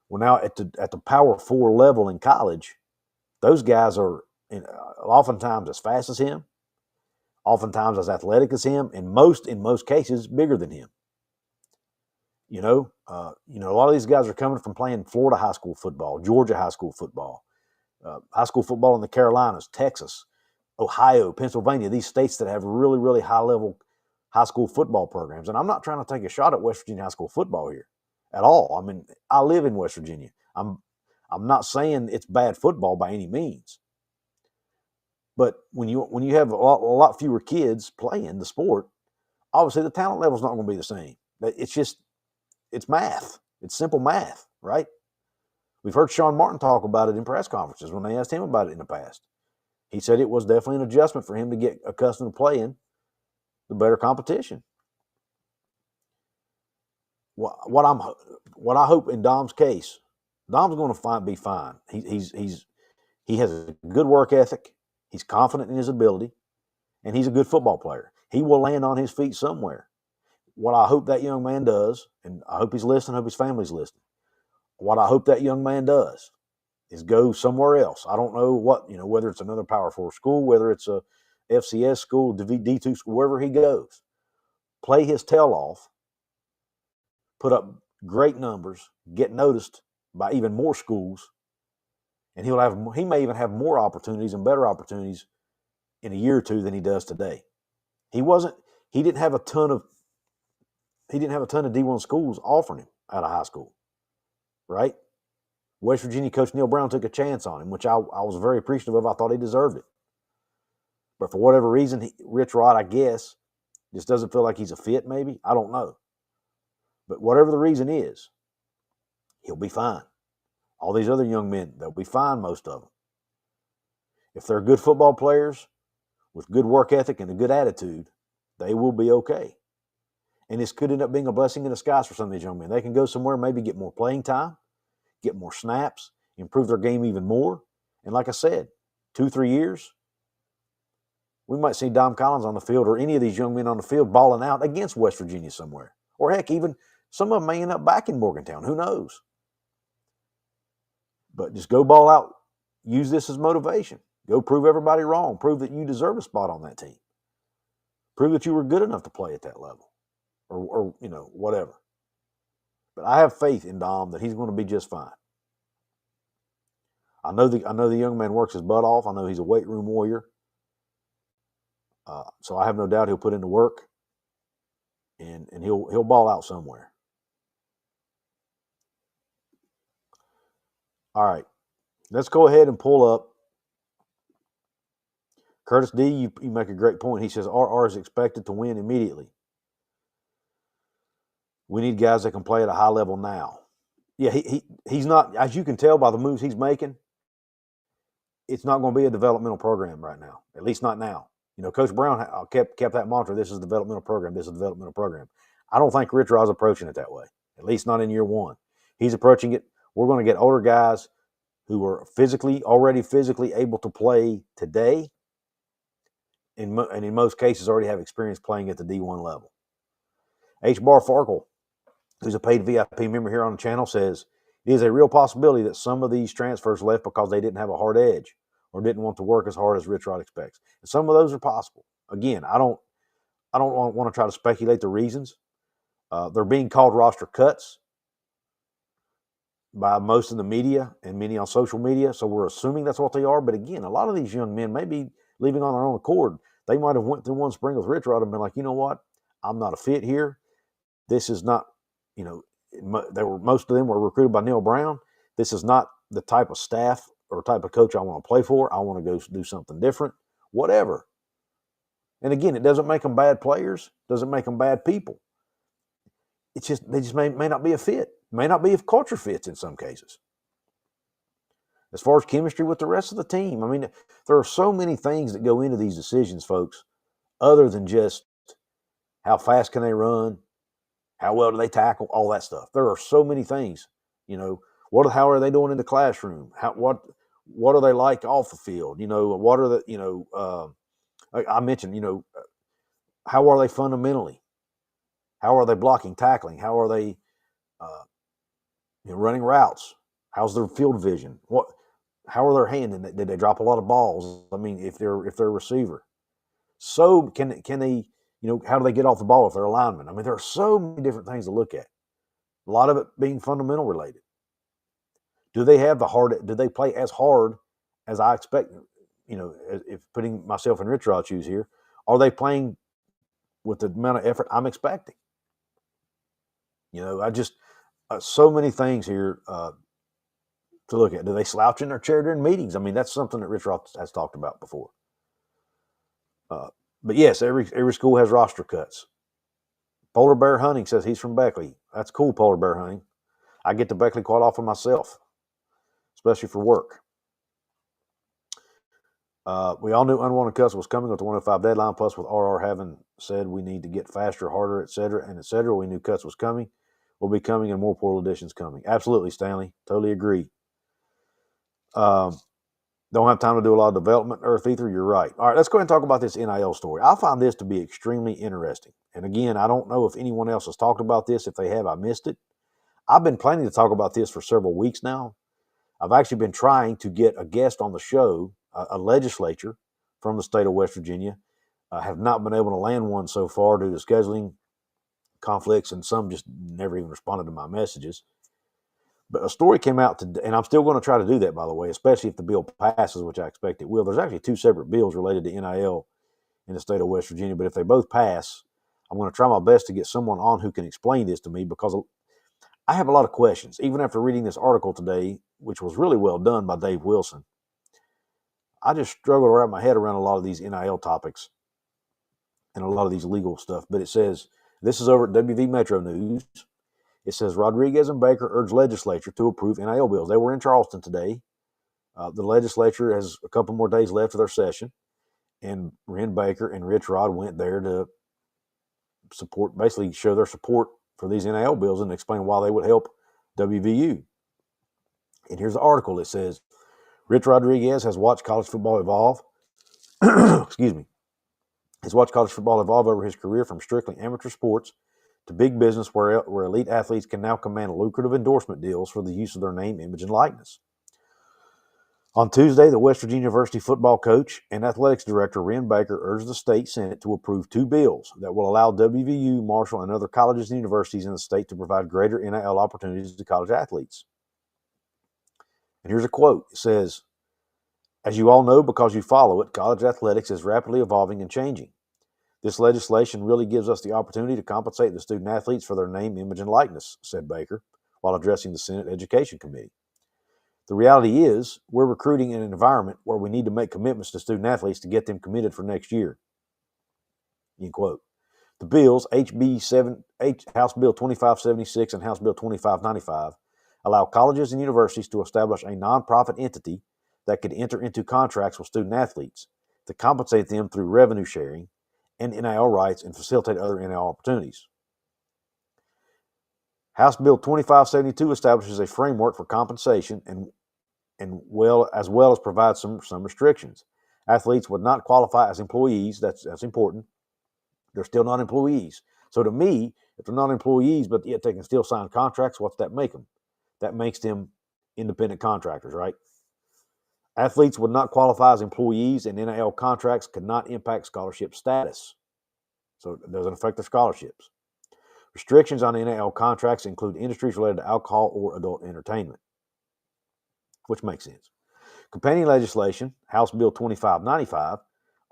S1: Well, now at the Power 4 level in college, those guys are oftentimes as fast as him, oftentimes as athletic as him, and in most cases bigger than him. A lot of these guys are coming from playing Florida high school football, Georgia high school football, high school football in the Carolinas, Texas, Ohio, Pennsylvania, these states that have really, really high-level high school football programs. And I'm not trying to take a shot at West Virginia high school football here at all. I mean, I live in West Virginia. I'm not saying it's bad football by any means. But when you have a lot fewer kids playing the sport, obviously the talent level is not going to be the same. It's math. It's simple math, right? We've heard Sean Martin talk about it in press conferences when they asked him about it in the past. He said it was definitely an adjustment for him to get accustomed to playing the better competition. What I hope in Dom's case, Dom's going to be fine. He has a good work ethic. He's confident in his ability, and he's a good football player. He will land on his feet somewhere. What I hope that young man does, and I hope he's listening, I hope his family's listening. What I hope that young man does is go somewhere else. I don't know whether it's another Power 4 school, whether it's a FCS school, D2 school, wherever he goes. Play his tail off, put up great numbers, get noticed by even more schools, and he may even have more opportunities and better opportunities in a year or two than he does today. He didn't have a ton of D1 schools offering him out of high school, right? West Virginia coach Neil Brown took a chance on him, which I was very appreciative of. I thought he deserved it. But for whatever reason, Rich Rod, I guess, just doesn't feel like he's a fit, maybe. I don't know. But whatever the reason is, he'll be fine. All these other young men, they'll be fine, most of them. If they're good football players, with good work ethic and a good attitude, they will be okay. And this could end up being a blessing in disguise for some of these young men. They can go somewhere, maybe get more playing time, get more snaps, improve their game even more. And like I said, 2-3 years, we might see Dom Collins on the field or any of these young men on the field balling out against West Virginia somewhere. Or heck, even some of them may end up back in Morgantown. Who knows? But just go ball out. Use this as motivation. Go prove everybody wrong. Prove that you deserve a spot on that team. Prove that you were good enough to play at that level, or whatever. But I have faith in Dom that he's going to be just fine. I know the young man works his butt off. I know he's a weight room warrior. So I have no doubt he'll put in the work, and he'll ball out somewhere. All right, let's go ahead and pull up. Curtis D, you make a great point. He says RR is expected to win immediately. We need guys that can play at a high level now. Yeah, he's not, as you can tell by the moves he's making, it's not going to be a developmental program right now, at least not now. Coach Brown kept that mantra, this is a developmental program, this is a developmental program. I don't think Rich Rod's approaching it that way, at least not in year one. He's approaching it, we're going to get older guys who are already physically able to play today, and in most cases already have experience playing at the D1 level. H. Bar Farkle, who's a paid VIP member here on the channel, says, it is a real possibility that some of these transfers left because they didn't have a hard edge or didn't want to work as hard as Rich Rod expects. And some of those are possible. Again, I don't want to try to speculate the reasons. They're being called roster cuts by most in the media and many on social media, so we're assuming that's what they are. But again, a lot of these young men may be leaving on their own accord. They might have went through one spring with Rich Rod and been like, you know what, I'm not a fit here. This is not, most of them were recruited by Neil Brown. This is not the type of staff or type of coach I want to play for. I want to go do something different, whatever. And again, it doesn't make them bad players, doesn't make them bad people. It's just, they just may not be a fit, may not be if culture fits in some cases. As far as chemistry with the rest of the team, I mean, there are so many things that go into these decisions, folks, other than just how fast can they run, how well do they tackle, all that stuff. There are so many things, how are they doing in the classroom? What are they like off the field? What are the, I mentioned, how are they fundamentally? How are they blocking, tackling? How are they running routes? How's their field vision? How are their handing? Did they drop a lot of balls? I mean, if they're a receiver. So can they, how do they get off the ball if they're a lineman? I mean, there are so many different things to look at. A lot of it being fundamental related. Do they play as hard as I expect? If putting myself in Rich Rod's shoes here, are they playing with the amount of effort I'm expecting? So many things here to look at. Do they slouch in their chair during meetings? I mean, that's something that Rich Rod has talked about before. But yes, every school has roster cuts. Polar Bear Hunting says he's from Beckley. That's cool, Polar Bear Hunting. I get to Beckley quite often myself, especially for work. We all knew unwanted cuts was coming with the 105 deadline, plus with RR having said we need to get faster, harder, et cetera, we knew cuts was coming. Will be coming and more portal additions coming. Absolutely, Stanley. Totally agree. Don't have time to do a lot of development, Earth Ether. You're right. All right, let's go ahead and talk about this NIL story. I find this to be extremely interesting. And again, I don't know if anyone else has talked about this. If they have, I missed it. I've been planning to talk about this for several weeks now. I've actually been trying to get a guest on the show, a legislature from the state of West Virginia. I have not been able to land one so far due to scheduling conflicts, and some just never even responded to my messages. But a story came out today, and I'm still going to try to do that, by the way, especially if the bill passes, which I expect it will. There's actually two separate bills related to NIL in the state of West Virginia, but if they both pass, I'm going to try my best to get someone on who can explain this to me, because I have a lot of questions. Even after reading this article today, which was really well done by Dave Wilson, I just struggle to wrap my head around a lot of these NIL topics and a lot of these legal stuff. But it says, this is over at WV Metro News. It says, Rodriguez and Baker urge legislature to approve NIL bills. They were in Charleston today. The legislature has a couple more days left of their session. and Ren Baker and Rich Rod went there to support, basically show their support for these NIL bills and explain why they would help WVU. And here's the article. It says, Rich Rodriguez has watched college football evolve. Excuse me. He's watched college football evolve over his career from strictly amateur sports to big business where elite athletes can now command lucrative endorsement deals for the use of their name, image, and likeness. On Tuesday, the West Virginia University football coach and athletics director Ren Baker urged the state Senate to approve 2 bills that will allow WVU, Marshall, and other colleges and universities in the state to provide greater NIL opportunities to college athletes. And here's a quote. It says, as you all know because you follow it, college athletics is rapidly evolving and changing. This legislation really gives us the opportunity to compensate the student athletes for their name, image, and likeness, said Baker, while addressing the Senate Education Committee. The reality is, we're recruiting in an environment where we need to make commitments to student athletes to get them committed for next year. End quote. The bills, House Bill 2576 and House Bill 2595, allow colleges and universities to establish a nonprofit entity that could enter into contracts with student athletes to compensate them through revenue sharing and NIL rights and facilitate other NIL opportunities. House Bill 2572 establishes a framework for compensation and as well as provides some restrictions. Athletes would not qualify as employees. That's important. They're still not employees. So to me, if they're not employees, but yet they can still sign contracts, what's that make them? That makes them independent contractors, right? Athletes would not qualify as employees, and NIL contracts could not impact scholarship status. So it doesn't affect their scholarships. Restrictions on NIL contracts include industries related to alcohol or adult entertainment, which makes sense. Companion legislation, House Bill 2595,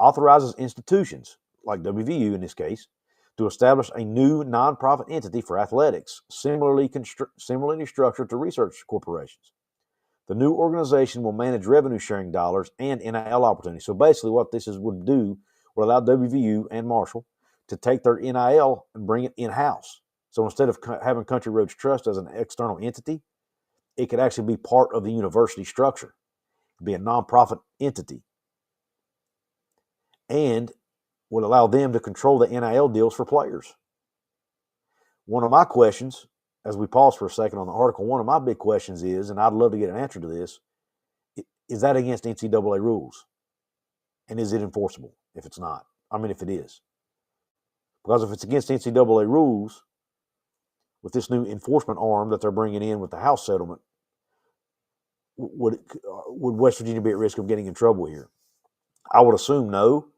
S1: authorizes institutions, like WVU in this case, to establish a new nonprofit entity for athletics, similarly structured to research corporations. The new organization will manage revenue sharing dollars and NIL opportunities. So basically what this would do would allow WVU and Marshall to take their NIL and bring it in-house. So instead of having Country Roads Trust as an external entity, it could actually be part of the university structure, be a nonprofit entity, and would allow them to control the NIL deals for players. One of my questions, as we pause for a second on the article, one of my big questions is, and I'd love to get an answer to this, is that against NCAA rules? And is it enforceable if it's not? If it is. Because if it's against NCAA rules, with this new enforcement arm that they're bringing in with the House settlement, would West Virginia be at risk of getting in trouble here? I would assume no,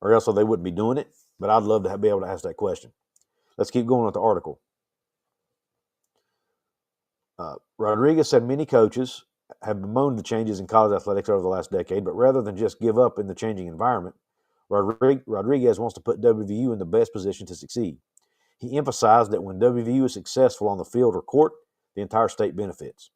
S1: or else they wouldn't be doing it, but I'd love to be able to ask that question. Let's keep going with the article. Rodriguez said many coaches have bemoaned the changes in college athletics over the last decade, but rather than just give up in the changing environment, Rodriguez wants to put WVU in the best position to succeed. He emphasized that when WVU is successful on the field or court, the entire state benefits.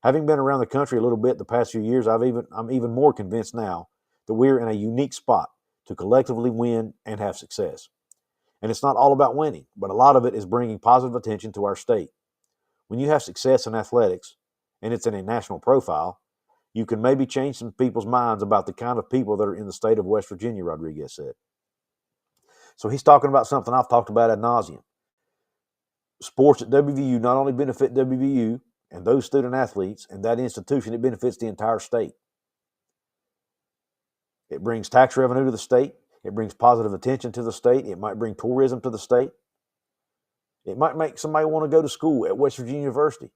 S1: Having been around the country a little bit the past few years, I'm even more convinced now that we're in a unique spot to collectively win and have success. And it's not all about winning, but a lot of it is bringing positive attention to our state. When you have success in athletics, and it's in a national profile, you can maybe change some people's minds about the kind of people that are in the state of West Virginia, Rodriguez said. So he's talking about something I've talked about ad nauseum. Sports at WVU not only benefit WVU and those student athletes and that institution, it benefits the entire state. It brings tax revenue to the state. It brings positive attention to the state. It might bring tourism to the state. It might make somebody want to go to school at West Virginia University.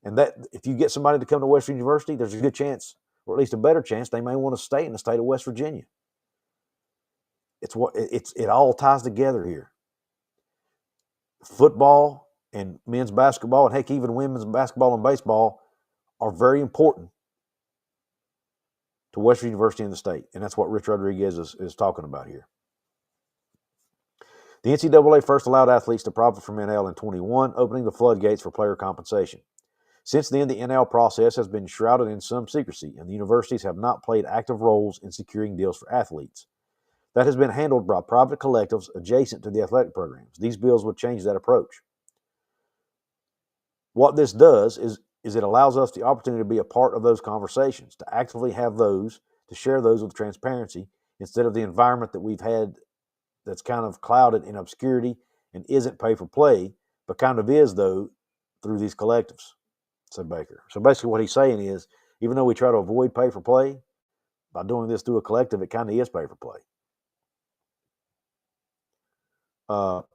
S1: And that if you get somebody to come to West Virginia University, there's a good chance, or at least a better chance, they may want to stay in the state of West Virginia. It all ties together here. Football and men's basketball, and heck, even women's basketball and baseball are very important to West Virginia University and the state. And that's what Rich Rodriguez is talking about here. The NCAA first allowed athletes to profit from NIL in 21, opening the floodgates for player compensation. Since then, the NIL process has been shrouded in some secrecy, and the universities have not played active roles in securing deals for athletes. That has been handled by private collectives adjacent to the athletic programs. These bills would change that approach. What this does is it allows us the opportunity to be a part of those conversations, to actively have those, to share those with transparency instead of the environment that we've had that's kind of clouded in obscurity and isn't pay for play, but kind of is, though, through these collectives, said Baker. So basically what he's saying is, even though we try to avoid pay for play, by doing this through a collective, it kind of is pay for play.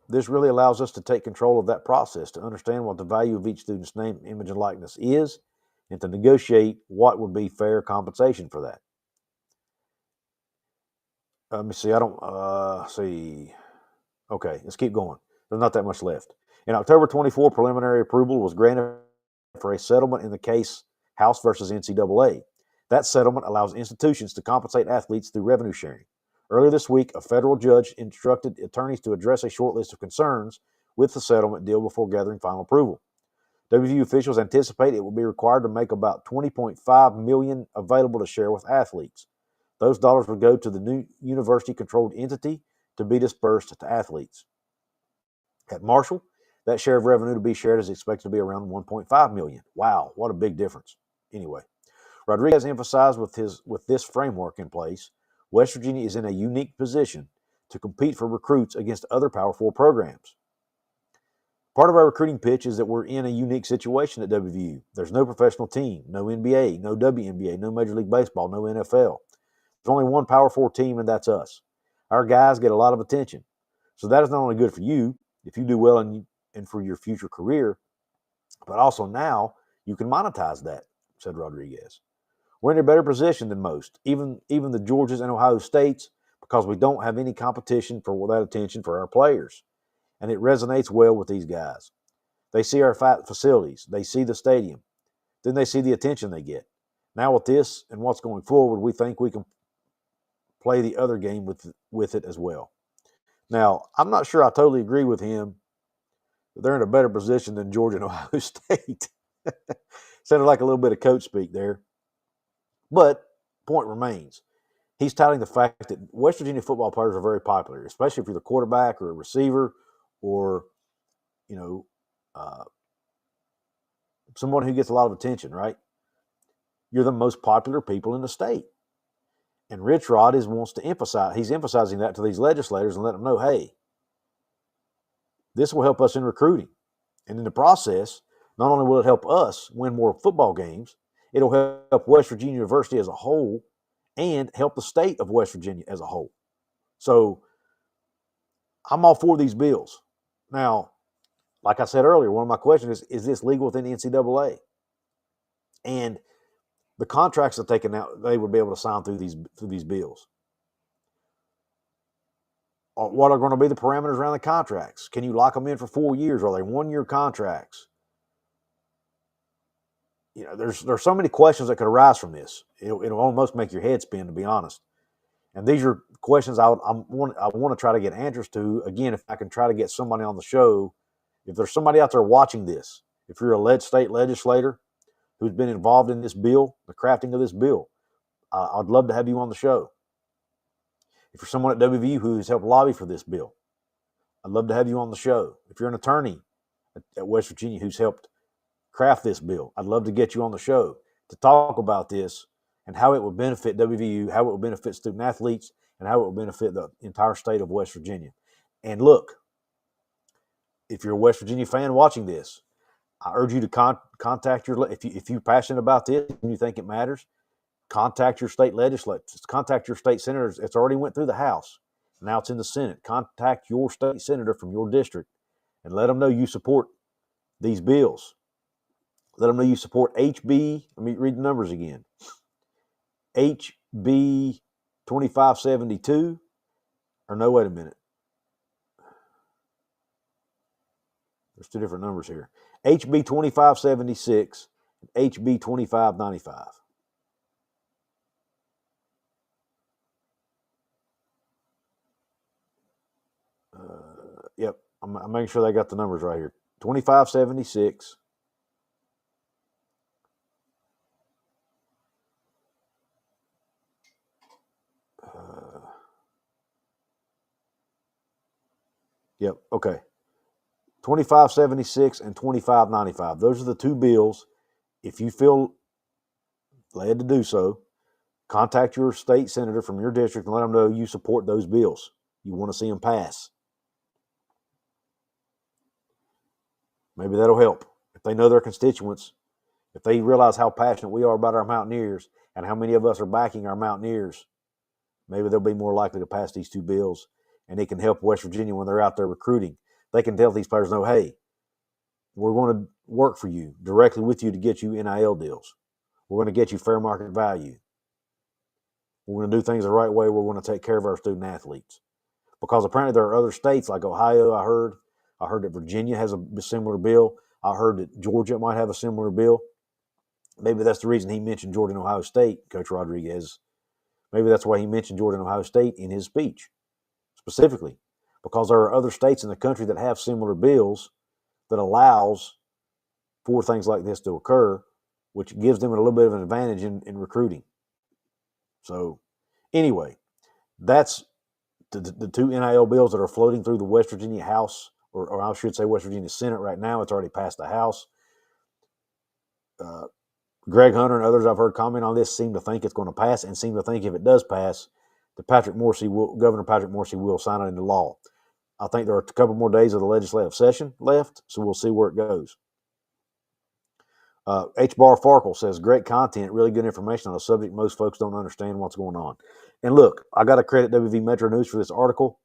S1: This really allows us to take control of that process, to understand what the value of each student's name, image, and likeness is, and to negotiate what would be fair compensation for that. Let me see. I don't see. Okay, let's keep going. There's not that much left. In October 24, preliminary approval was granted for a settlement in the case House versus NCAA. That settlement allows institutions to compensate athletes through revenue sharing. Earlier this week, a federal judge instructed attorneys to address a short list of concerns with the settlement deal before gathering final approval. WVU officials anticipate it will be required to make about $20.5 million available to share with athletes. Those dollars would go to the new university-controlled entity to be dispersed to athletes. At Marshall, that share of revenue to be shared is expected to be around $1.5 million. Wow, what a big difference. Anyway, Rodriguez emphasized with this framework in place, West Virginia is in a unique position to compete for recruits against other Power 4 programs. Part of our recruiting pitch is that we're in a unique situation at WVU. There's no professional team, no NBA, no WNBA, no Major League Baseball, no NFL. There's only one Power 4 team, and that's us. Our guys get a lot of attention. So that is not only good for you, if you do well and for your future career, but also now you can monetize that, said Rodriguez. We're in a better position than most, even the Georgias and Ohio States, because we don't have any competition for that attention for our players. And it resonates well with these guys. They see our facilities. They see the stadium. Then they see the attention they get. Now with this and what's going forward, we think we can play the other game with it as well. Now, I'm not sure I totally agree with him. They're in a better position than Georgia and Ohio State. Sounded like a little bit of coach speak there. But point remains. He's touting the fact that West Virginia football players are very popular, especially if you're the quarterback or a receiver or, someone who gets a lot of attention, right? You're the most popular people in the state. And Rich Rod wants to emphasize, he's emphasizing that to these legislators and let them know, hey, this will help us in recruiting. And in the process, not only will it help us win more football games, it'll help West Virginia University as a whole and help the state of West Virginia as a whole. So I'm all for these bills. Now, like I said earlier, one of my questions is this legal within the NCAA? And the contracts that they would be able to sign through these bills. What are going to be the parameters around the contracts? Can you lock them in for 4 years? Are they 1-year contracts? There's so many questions that could arise from this. It'll almost make your head spin, to be honest. And these are questions I want to try to get answers to. Again, if I can try to get somebody on the show, if there's somebody out there watching this, if you're a state legislator who's been involved in this bill, the crafting of this bill, I'd love to have you on the show. If you're someone at WVU who's helped lobby for this bill, I'd love to have you on the show. If you're an attorney at West Virginia who's helped craft this bill, I'd love to get you on the show to talk about this and how it would benefit WVU, how it would benefit student athletes, and how it would benefit the entire state of West Virginia. And look, if you're a West Virginia fan watching this, I urge you to contact if you're passionate about this and you think it matters, contact your state legislators, contact your state senators. It's already went through the House. Now it's in the Senate. Contact your state senator from your district and let them know you support these bills. Let them know you support HB. Let me read the numbers again. HB 2572. Or no, wait a minute. There's two different numbers here. HB 2576 and HB 2595. Yep, I'm making sure they got the numbers right here. 2576. Yep, okay. 2576 and 2595. Those are the two bills. If you feel led to do so, contact your state senator from your district and let them know you support those bills. You want to see them pass. Maybe that'll help. If they know their constituents, if they realize how passionate we are about our Mountaineers and how many of us are backing our Mountaineers, maybe they'll be more likely to pass these two bills, and it can help West Virginia when they're out there recruiting. They can tell these players, hey, we're going to work for you, directly with you, to get you NIL deals. We're going to get you fair market value. We're going to do things the right way. We're going to take care of our student athletes. Because apparently there are other states like Ohio, I heard that Virginia has a similar bill. I heard that Georgia might have a similar bill. Maybe that's the reason he mentioned Georgia and Ohio State, Coach Rodriguez. Maybe that's why he mentioned Georgia and Ohio State in his speech, specifically, because there are other states in the country that have similar bills that allows for things like this to occur, which gives them a little bit of an advantage in recruiting. So anyway, that's the two NIL bills that are floating through the West Virginia House, or I should say West Virginia Senate right now. It's already passed the House. Greg Hunter and others I've heard comment on this seem to think it's going to pass, and seem to think if it does pass, that Governor Patrick Morsi will sign it into law. I think there are a couple more days of the legislative session left, so we'll see where it goes. H. Bar Farkle says, great content, really good information on a subject most folks don't understand what's going on. And look, I got to credit WV Metro News for this article.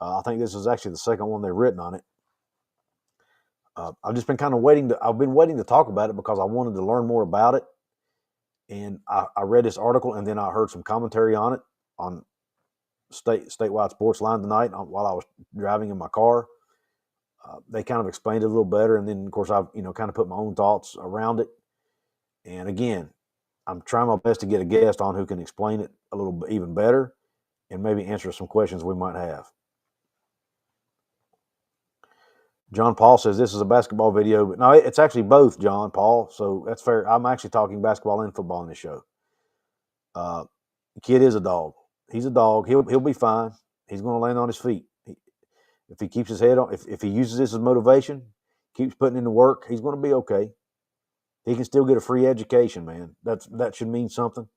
S1: I think this is actually the second one they've written on it. I've just been kind of waiting to talk about it because I wanted to learn more about it. And I read this article, and then I heard some commentary on it on statewide sports line tonight while I was driving in my car. They kind of explained it a little better, and then of course I've kind of put my own thoughts around it. And again, I'm trying my best to get a guest on who can explain it a little bit even better, and maybe answer some questions we might have. John Paul says this is a basketball video, but no, it's actually both, John Paul. So that's fair. I'm actually talking basketball and football in this show. The kid is a dog. He's a dog. He'll be fine. He's going to land on his feet. If he keeps his head on, if he uses this as motivation, keeps putting in the work, he's going to be okay. He can still get a free education, man. That should mean something.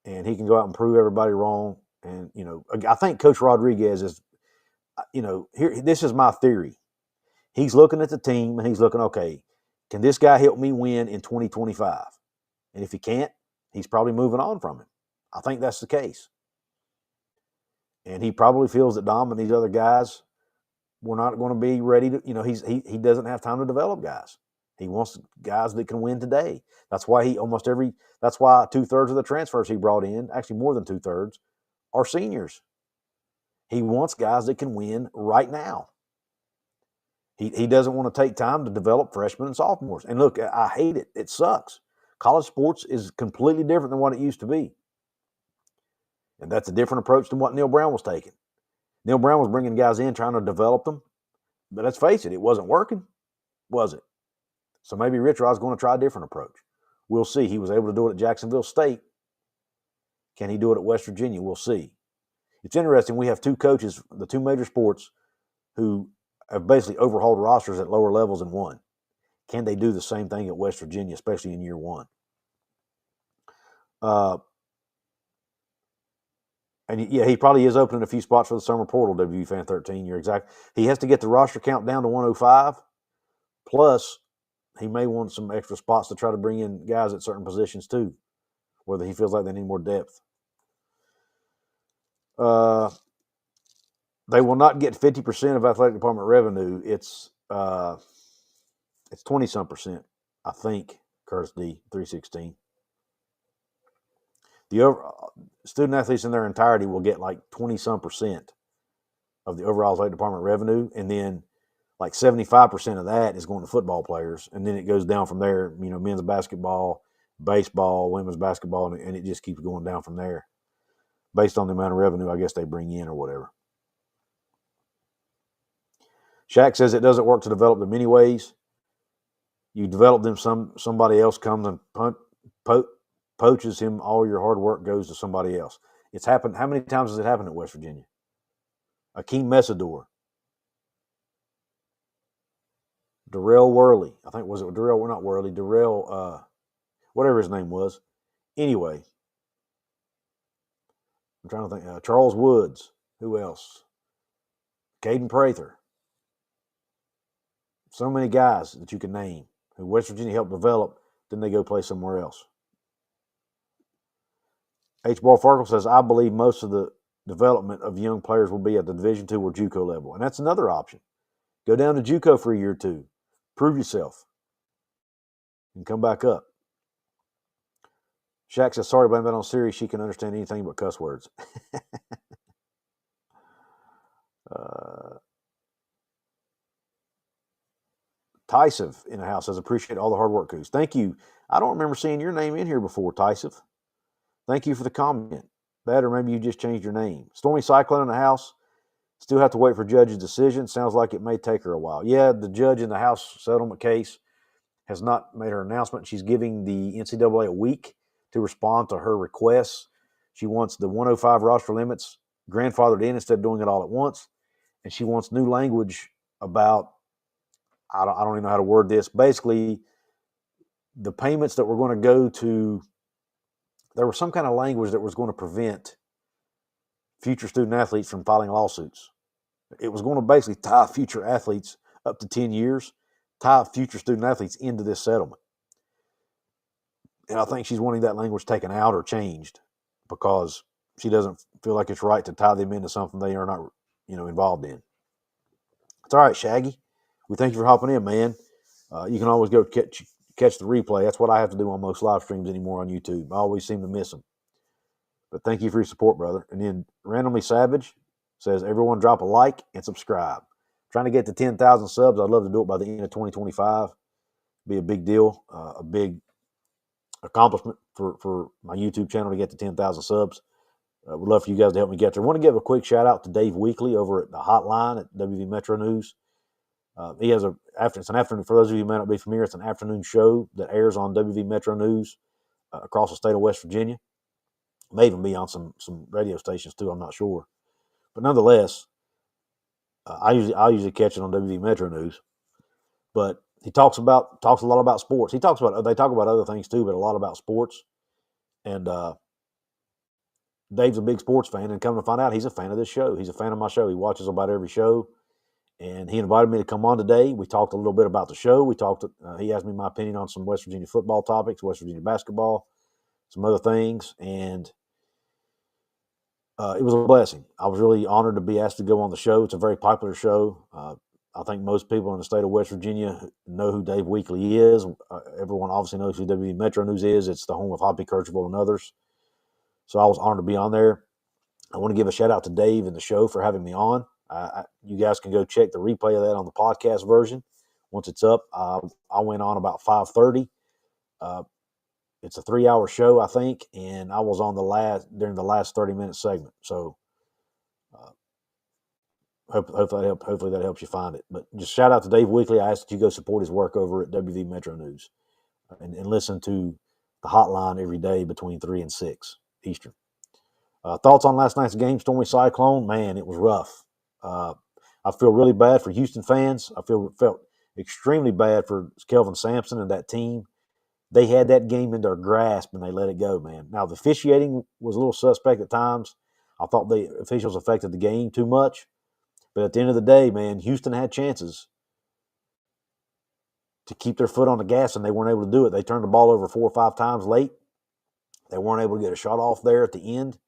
S1: And he can go out and prove everybody wrong. And I think Coach Rodriguez is, here. This is my theory. He's looking at the team and he's looking, okay, can this guy help me win in 2025? And if he can't, he's probably moving on from him. I think that's the case. And he probably feels that Dom and these other guys were not going to be ready to, he doesn't have time to develop guys. He wants guys that can win today. That's why that's why 2/3 of the transfers he brought in, actually more than 2/3, are seniors. He wants guys that can win right now. He doesn't want to take time to develop freshmen and sophomores. And look, I hate it. It sucks. College sports is completely different than what it used to be. And that's a different approach than what Neil Brown was taking. Neil Brown was bringing guys in, trying to develop them. But let's face it wasn't working, was it? So maybe Rich Rod's going to try a different approach. We'll see. He was able to do it at Jacksonville State. Can he do it at West Virginia? We'll see. It's interesting. We have two coaches, the two major sports, who have basically overhauled rosters at lower levels and won. Can they do the same thing at West Virginia, especially in year one? And yeah, he probably is opening a few spots for the summer portal, WV Fan 13. You're exact. He has to get the roster count down to 105. Plus, he may want some extra spots to try to bring in guys at certain positions too, whether he feels like they need more depth. They will not get 50% of athletic department revenue. It's 20-some percent, I think. Curtis D 316. The student athletes in their entirety will get like 20-some percent of the overall athletic department revenue, and then like 75% of that is going to football players, and then it goes down from there. Men's basketball, baseball, women's basketball, and it just keeps going down from there, based on the amount of revenue I guess they bring in or whatever. Shaq says it doesn't work to develop them anyways. You develop them, somebody else comes and poaches him. All your hard work goes to somebody else. It's happened. How many times has it happened at West Virginia? Akeem Messador, Darrell Worley. I think was it Darrell? We're not Worley. Darrell, whatever his name was. Anyway, I'm trying to think. Charles Woods. Who else? Caden Prather. So many guys that you can name who West Virginia helped develop, then they go play somewhere else. H. Ball Farkle says, I believe most of the development of young players will be at the Division II or JUCO level. And that's another option. Go down to JUCO for a year or two. Prove yourself. And come back up. Shaq says, sorry, blame that on Siri. She can understand anything but cuss words. Tyson in the house says, appreciate all the hard work, Couz. Thank you. I don't remember seeing your name in here before, Tyson. Thank you for the comment. That, or maybe you just changed your name. Stormy Cyclone in the house. Still have to wait for judge's decision. Sounds like it may take her a while. Yeah, the judge in the House settlement case has not made her announcement. She's giving the NCAA a week to respond to her requests. She wants the 105 roster limits grandfathered in instead of doing it all at once. And she wants new language about, I don't even know how to word this. Basically, the payments that were going to go to, there was some kind of language that was going to prevent future student athletes from filing lawsuits. It was going to basically tie future athletes up to 10 years, tie future student athletes into this settlement. And I think she's wanting that language taken out or changed because she doesn't feel like it's right to tie them into something they are not, involved in. It's all right, Shaggy. We thank you for hopping in, man. You can always go catch the replay. That's what I have to do on most live streams anymore on YouTube. I always seem to miss them. But thank you for your support, brother. And then Randomly Savage says, everyone drop a like and subscribe. Trying to get to 10,000 subs. I'd love to do it by the end of 2025. Be a big deal, a big accomplishment for my YouTube channel to get to 10,000 subs. Would love for you guys to help me get there. I want to give a quick shout out to Dave Weekly over at the Hotline at WV Metro News. He has it's an afternoon. For those of you who may not be familiar, it's an afternoon show that airs on WV Metro News across the state of West Virginia. May even be on some radio stations too. I'm not sure, but nonetheless, I usually catch it on WV Metro News. But he talks a lot about sports. They talk about other things too, but a lot about sports. And Dave's a big sports fan, and come to find out, he's a fan of this show. He's a fan of my show. He watches about every show, and he invited me to come on today. We talked a little bit about the show. He asked me my opinion on some West Virginia football topics, West Virginia basketball, some other things, and it was a blessing. I was really honored to be asked to go on the show. It's a very popular show. I think most people in the state of West Virginia know who Dave Weekly is. Everyone obviously knows who WV Metro News is. It's the home of Hoppy Kirchhoff and others. So I was honored to be on there. I want to give a shout out to Dave and the show for having me on. You guys can go check the replay of that on the podcast version once it's up. I went on about 5:30. It's a 3-hour show, I think, and I was on during the last 30-minute segment. So hopefully that helps you find it. But just shout out to Dave Weekly. I ask that you go support his work over at WV Metro News and listen to the Hotline every day between 3 and 6 Eastern. Thoughts on last night's game, Stormy Cyclone? Man, it was rough. I feel really bad for Houston fans. I felt extremely bad for Kelvin Sampson and that team. They had that game in their grasp and they let it go, man. Now, the officiating was a little suspect at times. I thought the officials affected the game too much. But at the end of the day, man, Houston had chances to keep their foot on the gas, and they weren't able to do it. They turned the ball over 4 or 5 times late. They weren't able to get a shot off there at the end.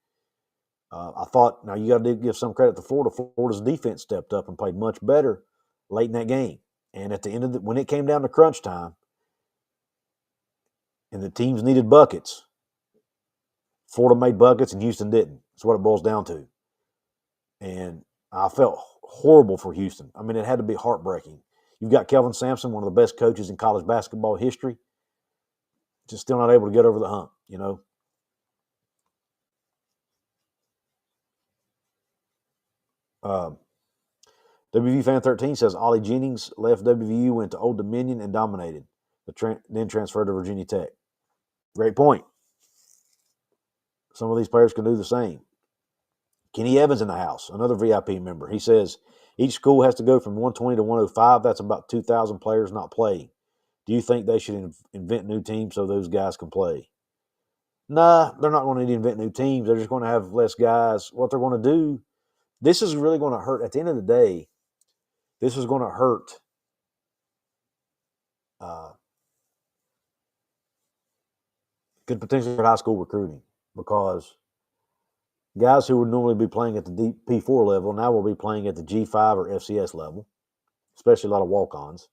S1: I thought, now you got to give some credit to Florida. Florida's defense stepped up and played much better late in that game. And at the end of when it came down to crunch time, and the teams needed buckets, Florida made buckets and Houston didn't. That's what it boils down to. And I felt horrible for Houston. I mean, it had to be heartbreaking. You've got Kelvin Sampson, one of the best coaches in college basketball history, just still not able to get over the hump, WVU Fan 13 says Ollie Jennings left WVU, went to Old Dominion, and dominated, then transferred to Virginia Tech. Great point. Some of these players can do the same. Kenny Evans in the house, another VIP member. He says, each school has to go from 120 to 105. That's about 2,000 players not playing. Do you think they should invent new teams so those guys can play? Nah, they're not going to invent new teams. They're just going to have less guys. What they're going to do, this is really going to hurt. At the end of the day, this is going to hurt could potentially hurt high school recruiting because guys who would normally be playing at the P4 level now will be playing at the G5 or FCS level, especially a lot of walk-ons.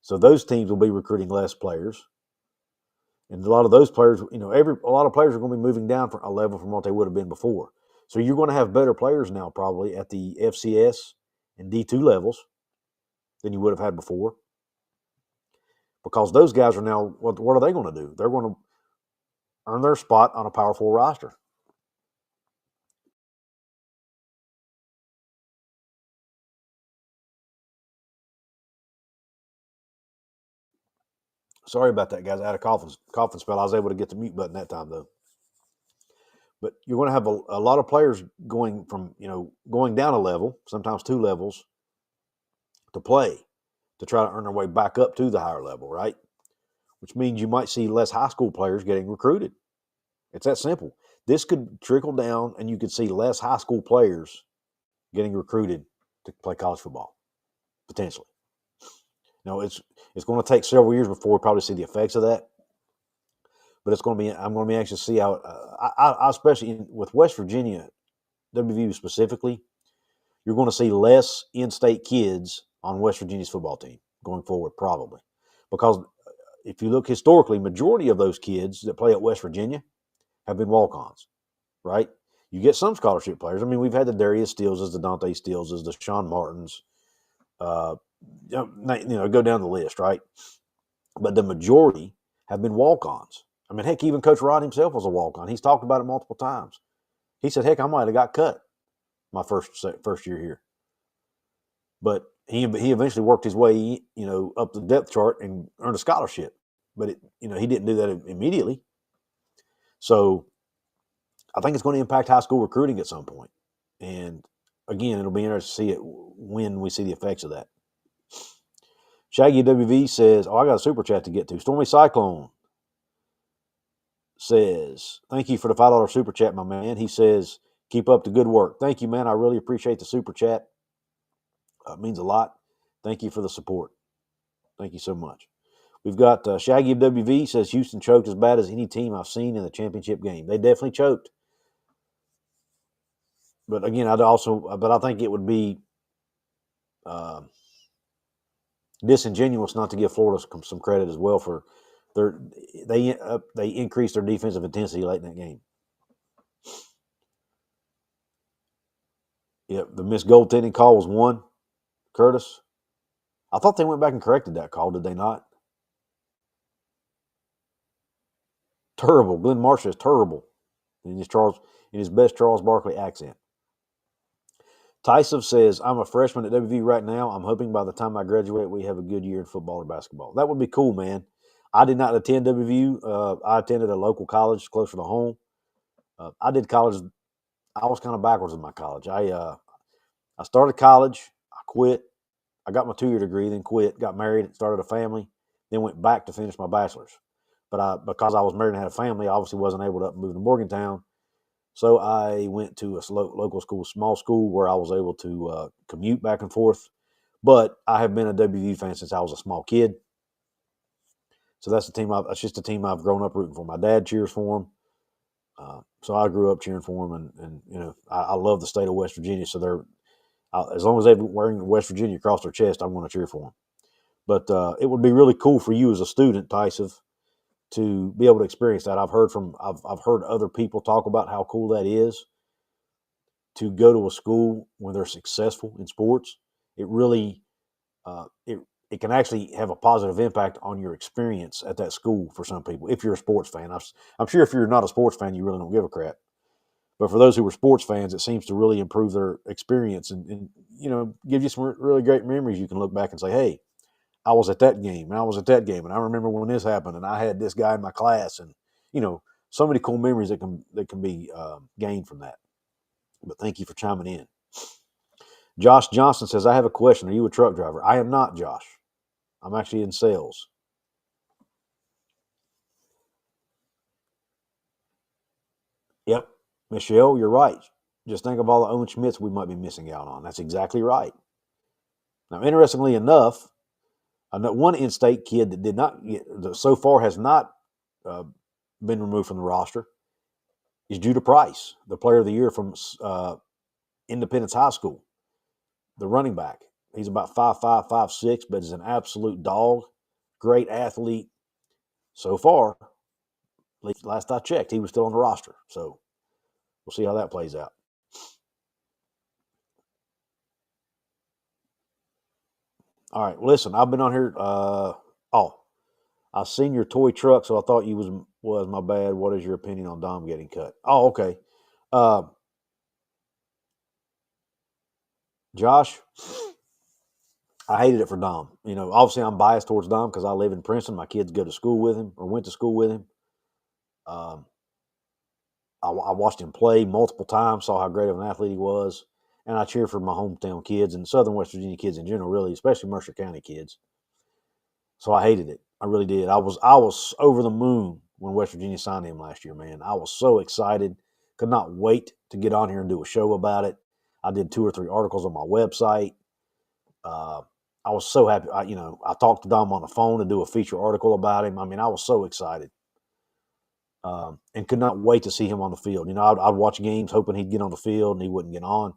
S1: So those teams will be recruiting less players. And a lot of those players, a lot of players are going to be moving down for a level from what they would have been before. So you're going to have better players now probably at the FCS and D2 levels than you would have had before. Because those guys are now, what are they going to do? They're going to earn their spot on a Power 4 roster. Sorry about that, guys. I had a coughing spell. I was able to get the mute button that time, though. But you're going to have a lot of players going down a level, sometimes 2 levels, to play, to try to earn their way back up to the higher level, right? Which means you might see less high school players getting recruited. It's that simple. This could trickle down, and you could see less high school players getting recruited to play college football, potentially. Now, it's going to take several years before we probably see the effects of that. But I'm going to be anxious to see how, I especially with West Virginia, WVU specifically, you're going to see less in-state kids on West Virginia's football team going forward, probably. Because if you look historically, majority of those kids that play at West Virginia have been walk-ons, right? You get some scholarship players. I mean, we've had the Darius Steeleses, the Dante Steeleses, the Sean Martins, go down the list, right? But the majority have been walk-ons. I mean, heck, even Coach Rod himself was a walk-on. He's talked about it multiple times. He said, heck, I might have got cut my first year here. But he eventually worked his way, up the depth chart and earned a scholarship. But he didn't do that immediately. So I think it's going to impact high school recruiting at some point. And again, it'll be interesting to see it when we see the effects of that. Shaggy WV says, I got a super chat to get to. Stormy Cyclone says, thank you for the $5 super chat, my man. He says, keep up the good work. Thank you, man. I really appreciate the super chat. It means a lot. Thank you for the support. Thank you so much. We've got Shaggy WV says Houston choked as bad as any team I've seen in the championship game. They definitely choked. But again, I think it would be disingenuous not to give Florida some credit as well for they increased their defensive intensity late in that game. Yeah, the missed goaltending call was one. Curtis, I thought they went back and corrected that call. Did they not? Terrible. Glenn Marshall is terrible in his best Charles Barkley accent. Tyson says, I'm a freshman at WVU right now. I'm hoping by the time I graduate, we have a good year in football or basketball. That would be cool, man. I did not attend WVU. I attended a local college closer to home. I did college. I was kind of backwards in my college. I started college. I quit. I got my 2-year degree, then quit, got married, started a family, then went back to finish my bachelor's. But because I was married and had a family, I obviously wasn't able to move to Morgantown. So I went to a local school, small school, where I was able to commute back and forth. But I have been a WVU fan since I was a small kid. So that's just a team I've grown up rooting for. My dad cheers for them. So I grew up cheering for them, and I love the state of West Virginia. So as long as they're wearing West Virginia across their chest, I'm going to cheer for them. But it would be really cool for you as a student, Tyson, to be able to experience that. I've heard other people talk about how cool that is to go to a school where they're successful in sports. It really it can actually have a positive impact on your experience at that school for some people. If you're a sports fan, I'm sure if you're not a sports fan, you really don't give a crap. But for those who were sports fans, it seems to really improve their experience and give you some really great memories. You can look back and say, hey, I was at that game, and I was at that game, and I remember when this happened, and I had this guy in my class, and so many cool memories that can be gained from that. But thank you for chiming in. Josh Johnson says, I have a question. Are you a truck driver? I am not, Josh. I'm actually in sales. Yep. Michelle, you're right. Just think of all the Owen Schmitz we might be missing out on. That's exactly right. Now, interestingly enough, one in-state kid that did not get, so far has not uh, been removed from the roster is Judah Price, the player of the year from Independence High School, the running back. He's about 5'5", 5'6", but is an absolute dog, great athlete. So far, last I checked, he was still on the roster. So we'll see how that plays out. All right, listen, I've been on here. I've seen your toy truck, so I thought you was my bad. What is your opinion on Dom getting cut? Oh, okay. Josh, I hated it for Dom. Obviously I'm biased towards Dom because I live in Princeton. My kids go to school with him or went to school with him. I watched him play multiple times, saw how great of an athlete he was, and I cheer for my hometown kids and Southern West Virginia kids in general, really, especially Mercer County kids. So I hated it. I really did. I was over the moon when West Virginia signed him last year, man. I was so excited. Could not wait to get on here and do a show about it. I did 2 or 3 articles on my website. I was so happy. I talked to Dom on the phone to do a feature article about him. I mean, I was so excited. And could not wait to see him on the field. I'd watch games hoping he'd get on the field and he wouldn't get on.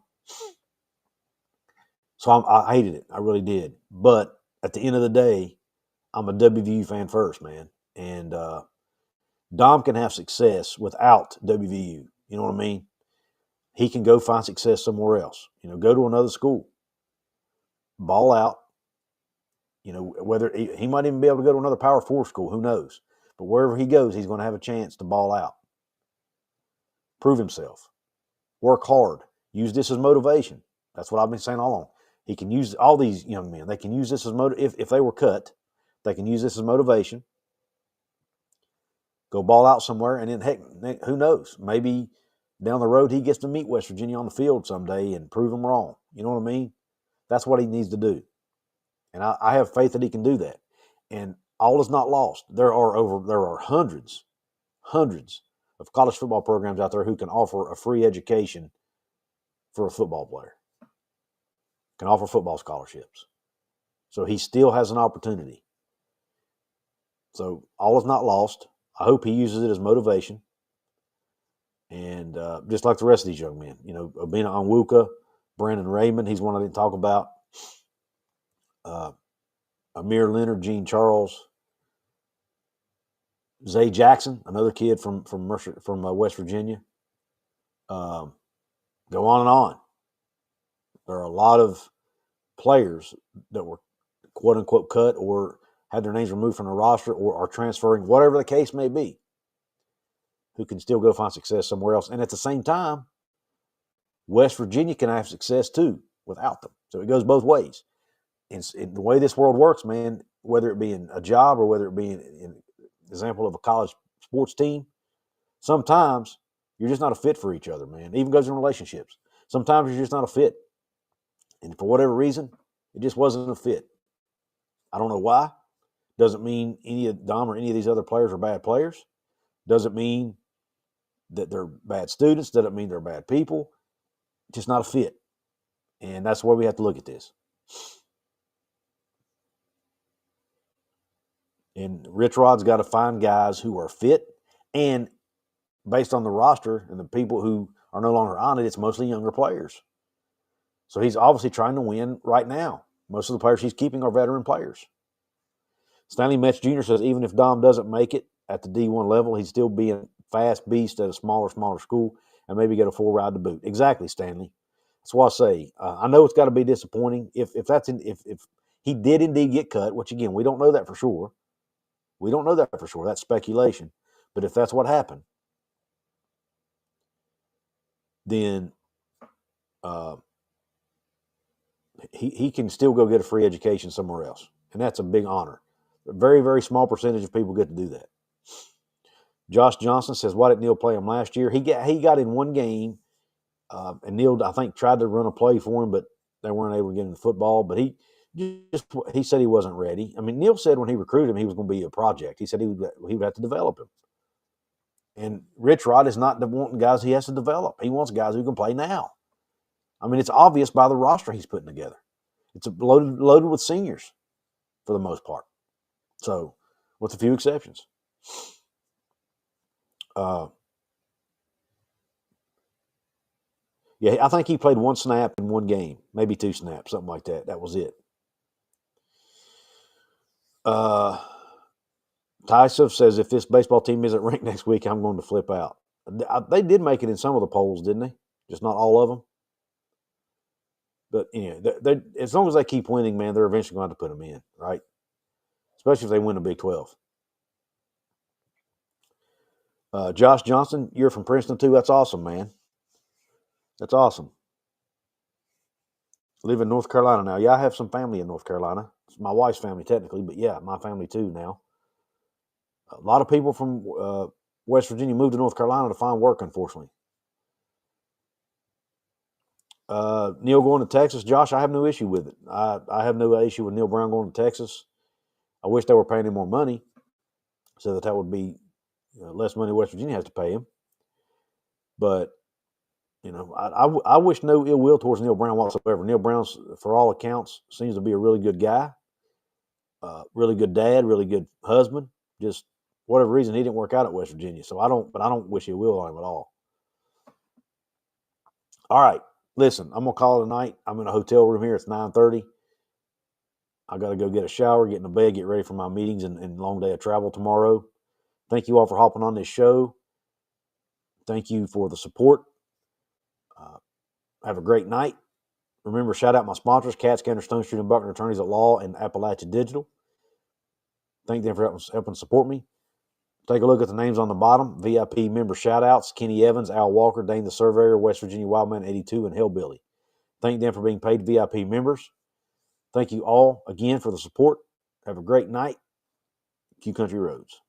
S1: So I hated it. I really did. But at the end of the day, I'm a WVU fan first, man. And Dom can have success without WVU. You know what I mean? He can go find success somewhere else. Go to another school. Ball out. Whether he might even be able to go to another Power 4 school. Who knows? But wherever he goes, he's going to have a chance to ball out. Prove himself. Work hard. Use this as motivation. That's what I've been saying all along. He can use all these young men. They can use this as if they were cut, they can use this as motivation. Go ball out somewhere, and then heck, who knows? Maybe down the road he gets to meet West Virginia on the field someday and prove them wrong. You know what I mean? That's what he needs to do, and I have faith that he can do that. And all is not lost. There are hundreds of college football programs out there who can offer a free education for a football player, can offer football scholarships. So he still has an opportunity. So all is not lost. I hope he uses it as motivation. And just like the rest of these young men, Obina Onwuka, Brandon Raymond, he's one I didn't talk about. Amir Leonard, Gene Charles, Zay Jackson, another kid from West Virginia. Go on and on. There are a lot of players that were quote unquote cut or had their names removed from the roster or are transferring, whatever the case may be, who can still go find success somewhere else. And at the same time, West Virginia can have success too without them. So it goes both ways. And the way this world works, man, whether it be in a job or whether it be in example of a college sports team, sometimes you're just not a fit for each other, man. It even goes in relationships. Sometimes you're just not a fit. And for whatever reason, it just wasn't a fit. I don't know why. Doesn't mean any of Dom or any of these other players are bad players. Doesn't mean that they're bad students. Doesn't mean they're bad people. Just not a fit. And that's the way we have to look at this. And Rich Rod's got to find guys who are fit. And based on the roster and the people who are no longer on it, it's mostly younger players. So he's obviously trying to win right now. Most of the players he's keeping are veteran players. Stanley Metz Jr. says even if Dom doesn't make it at the D1 level, he'd still be a fast beast at a smaller school and maybe get a full ride to boot. Exactly, Stanley. That's why I say I know it's got to be disappointing if he did indeed get cut, which again we don't know that for sure. We don't know that for sure. That's speculation. But if that's what happened, then he can still go get a free education somewhere else, and that's a big honor. A very, very small percentage of people get to do that. Josh Johnson says, why didn't Neil play him last year? He got in one game, and Neil, I think, tried to run a play for him, but they weren't able to get him the football. But he said he wasn't ready. I mean, Neil said when he recruited him, he was going to be a project. He said he would have to develop him. And Rich Rod is not wanting guys he has to develop. He wants guys who can play now. I mean, it's obvious by the roster he's putting together. It's loaded with seniors for the most part. So, with a few exceptions. Yeah, I think he played one snap in one game, maybe 2 snaps, something like that. That was it. Tysov says if this baseball team isn't ranked next week, I'm going to flip out. They did make it in some of the polls, didn't they? Just not all of them. But they as long as they keep winning, man, they're eventually going to have to put them in, right? Especially if they win the Big 12. Josh Johnson, you're from Princeton too. That's awesome, man. That's awesome. Live in North Carolina now. Yeah, I have some family in North Carolina. It's my wife's family technically, but yeah, my family too now. A lot of people from West Virginia moved to North Carolina to find work, unfortunately. Neil going to Texas. Josh, I have no issue with it. I have no issue with Neil Brown going to Texas. I wish they were paying him more money so that would be less money West Virginia has to pay him. But, I wish no ill will towards Neil Brown whatsoever. Neil Brown, for all accounts, seems to be a really good guy, really good dad, really good husband. Just whatever reason, he didn't work out at West Virginia. So I don't wish ill will on him at all. All right. Listen, I'm going to call it a night. I'm in a hotel room here. It's 9:30. I got to go get a shower, get in the bed, get ready for my meetings and long day of travel tomorrow. Thank you all for hopping on this show. Thank you for the support. Have a great night. Remember, shout out my sponsors, Katz, Cantor, Stone Street, and Buckner Attorneys at Law and Appalachia Digital. Thank them for helping support me. Take a look at the names on the bottom. VIP member shout-outs, Kenny Evans, Al Walker, Dane the Surveyor, West Virginia Wildman 82, and Hellbilly. Thank them for being paid VIP members. Thank you all again for the support. Have a great night. Q Country Roads.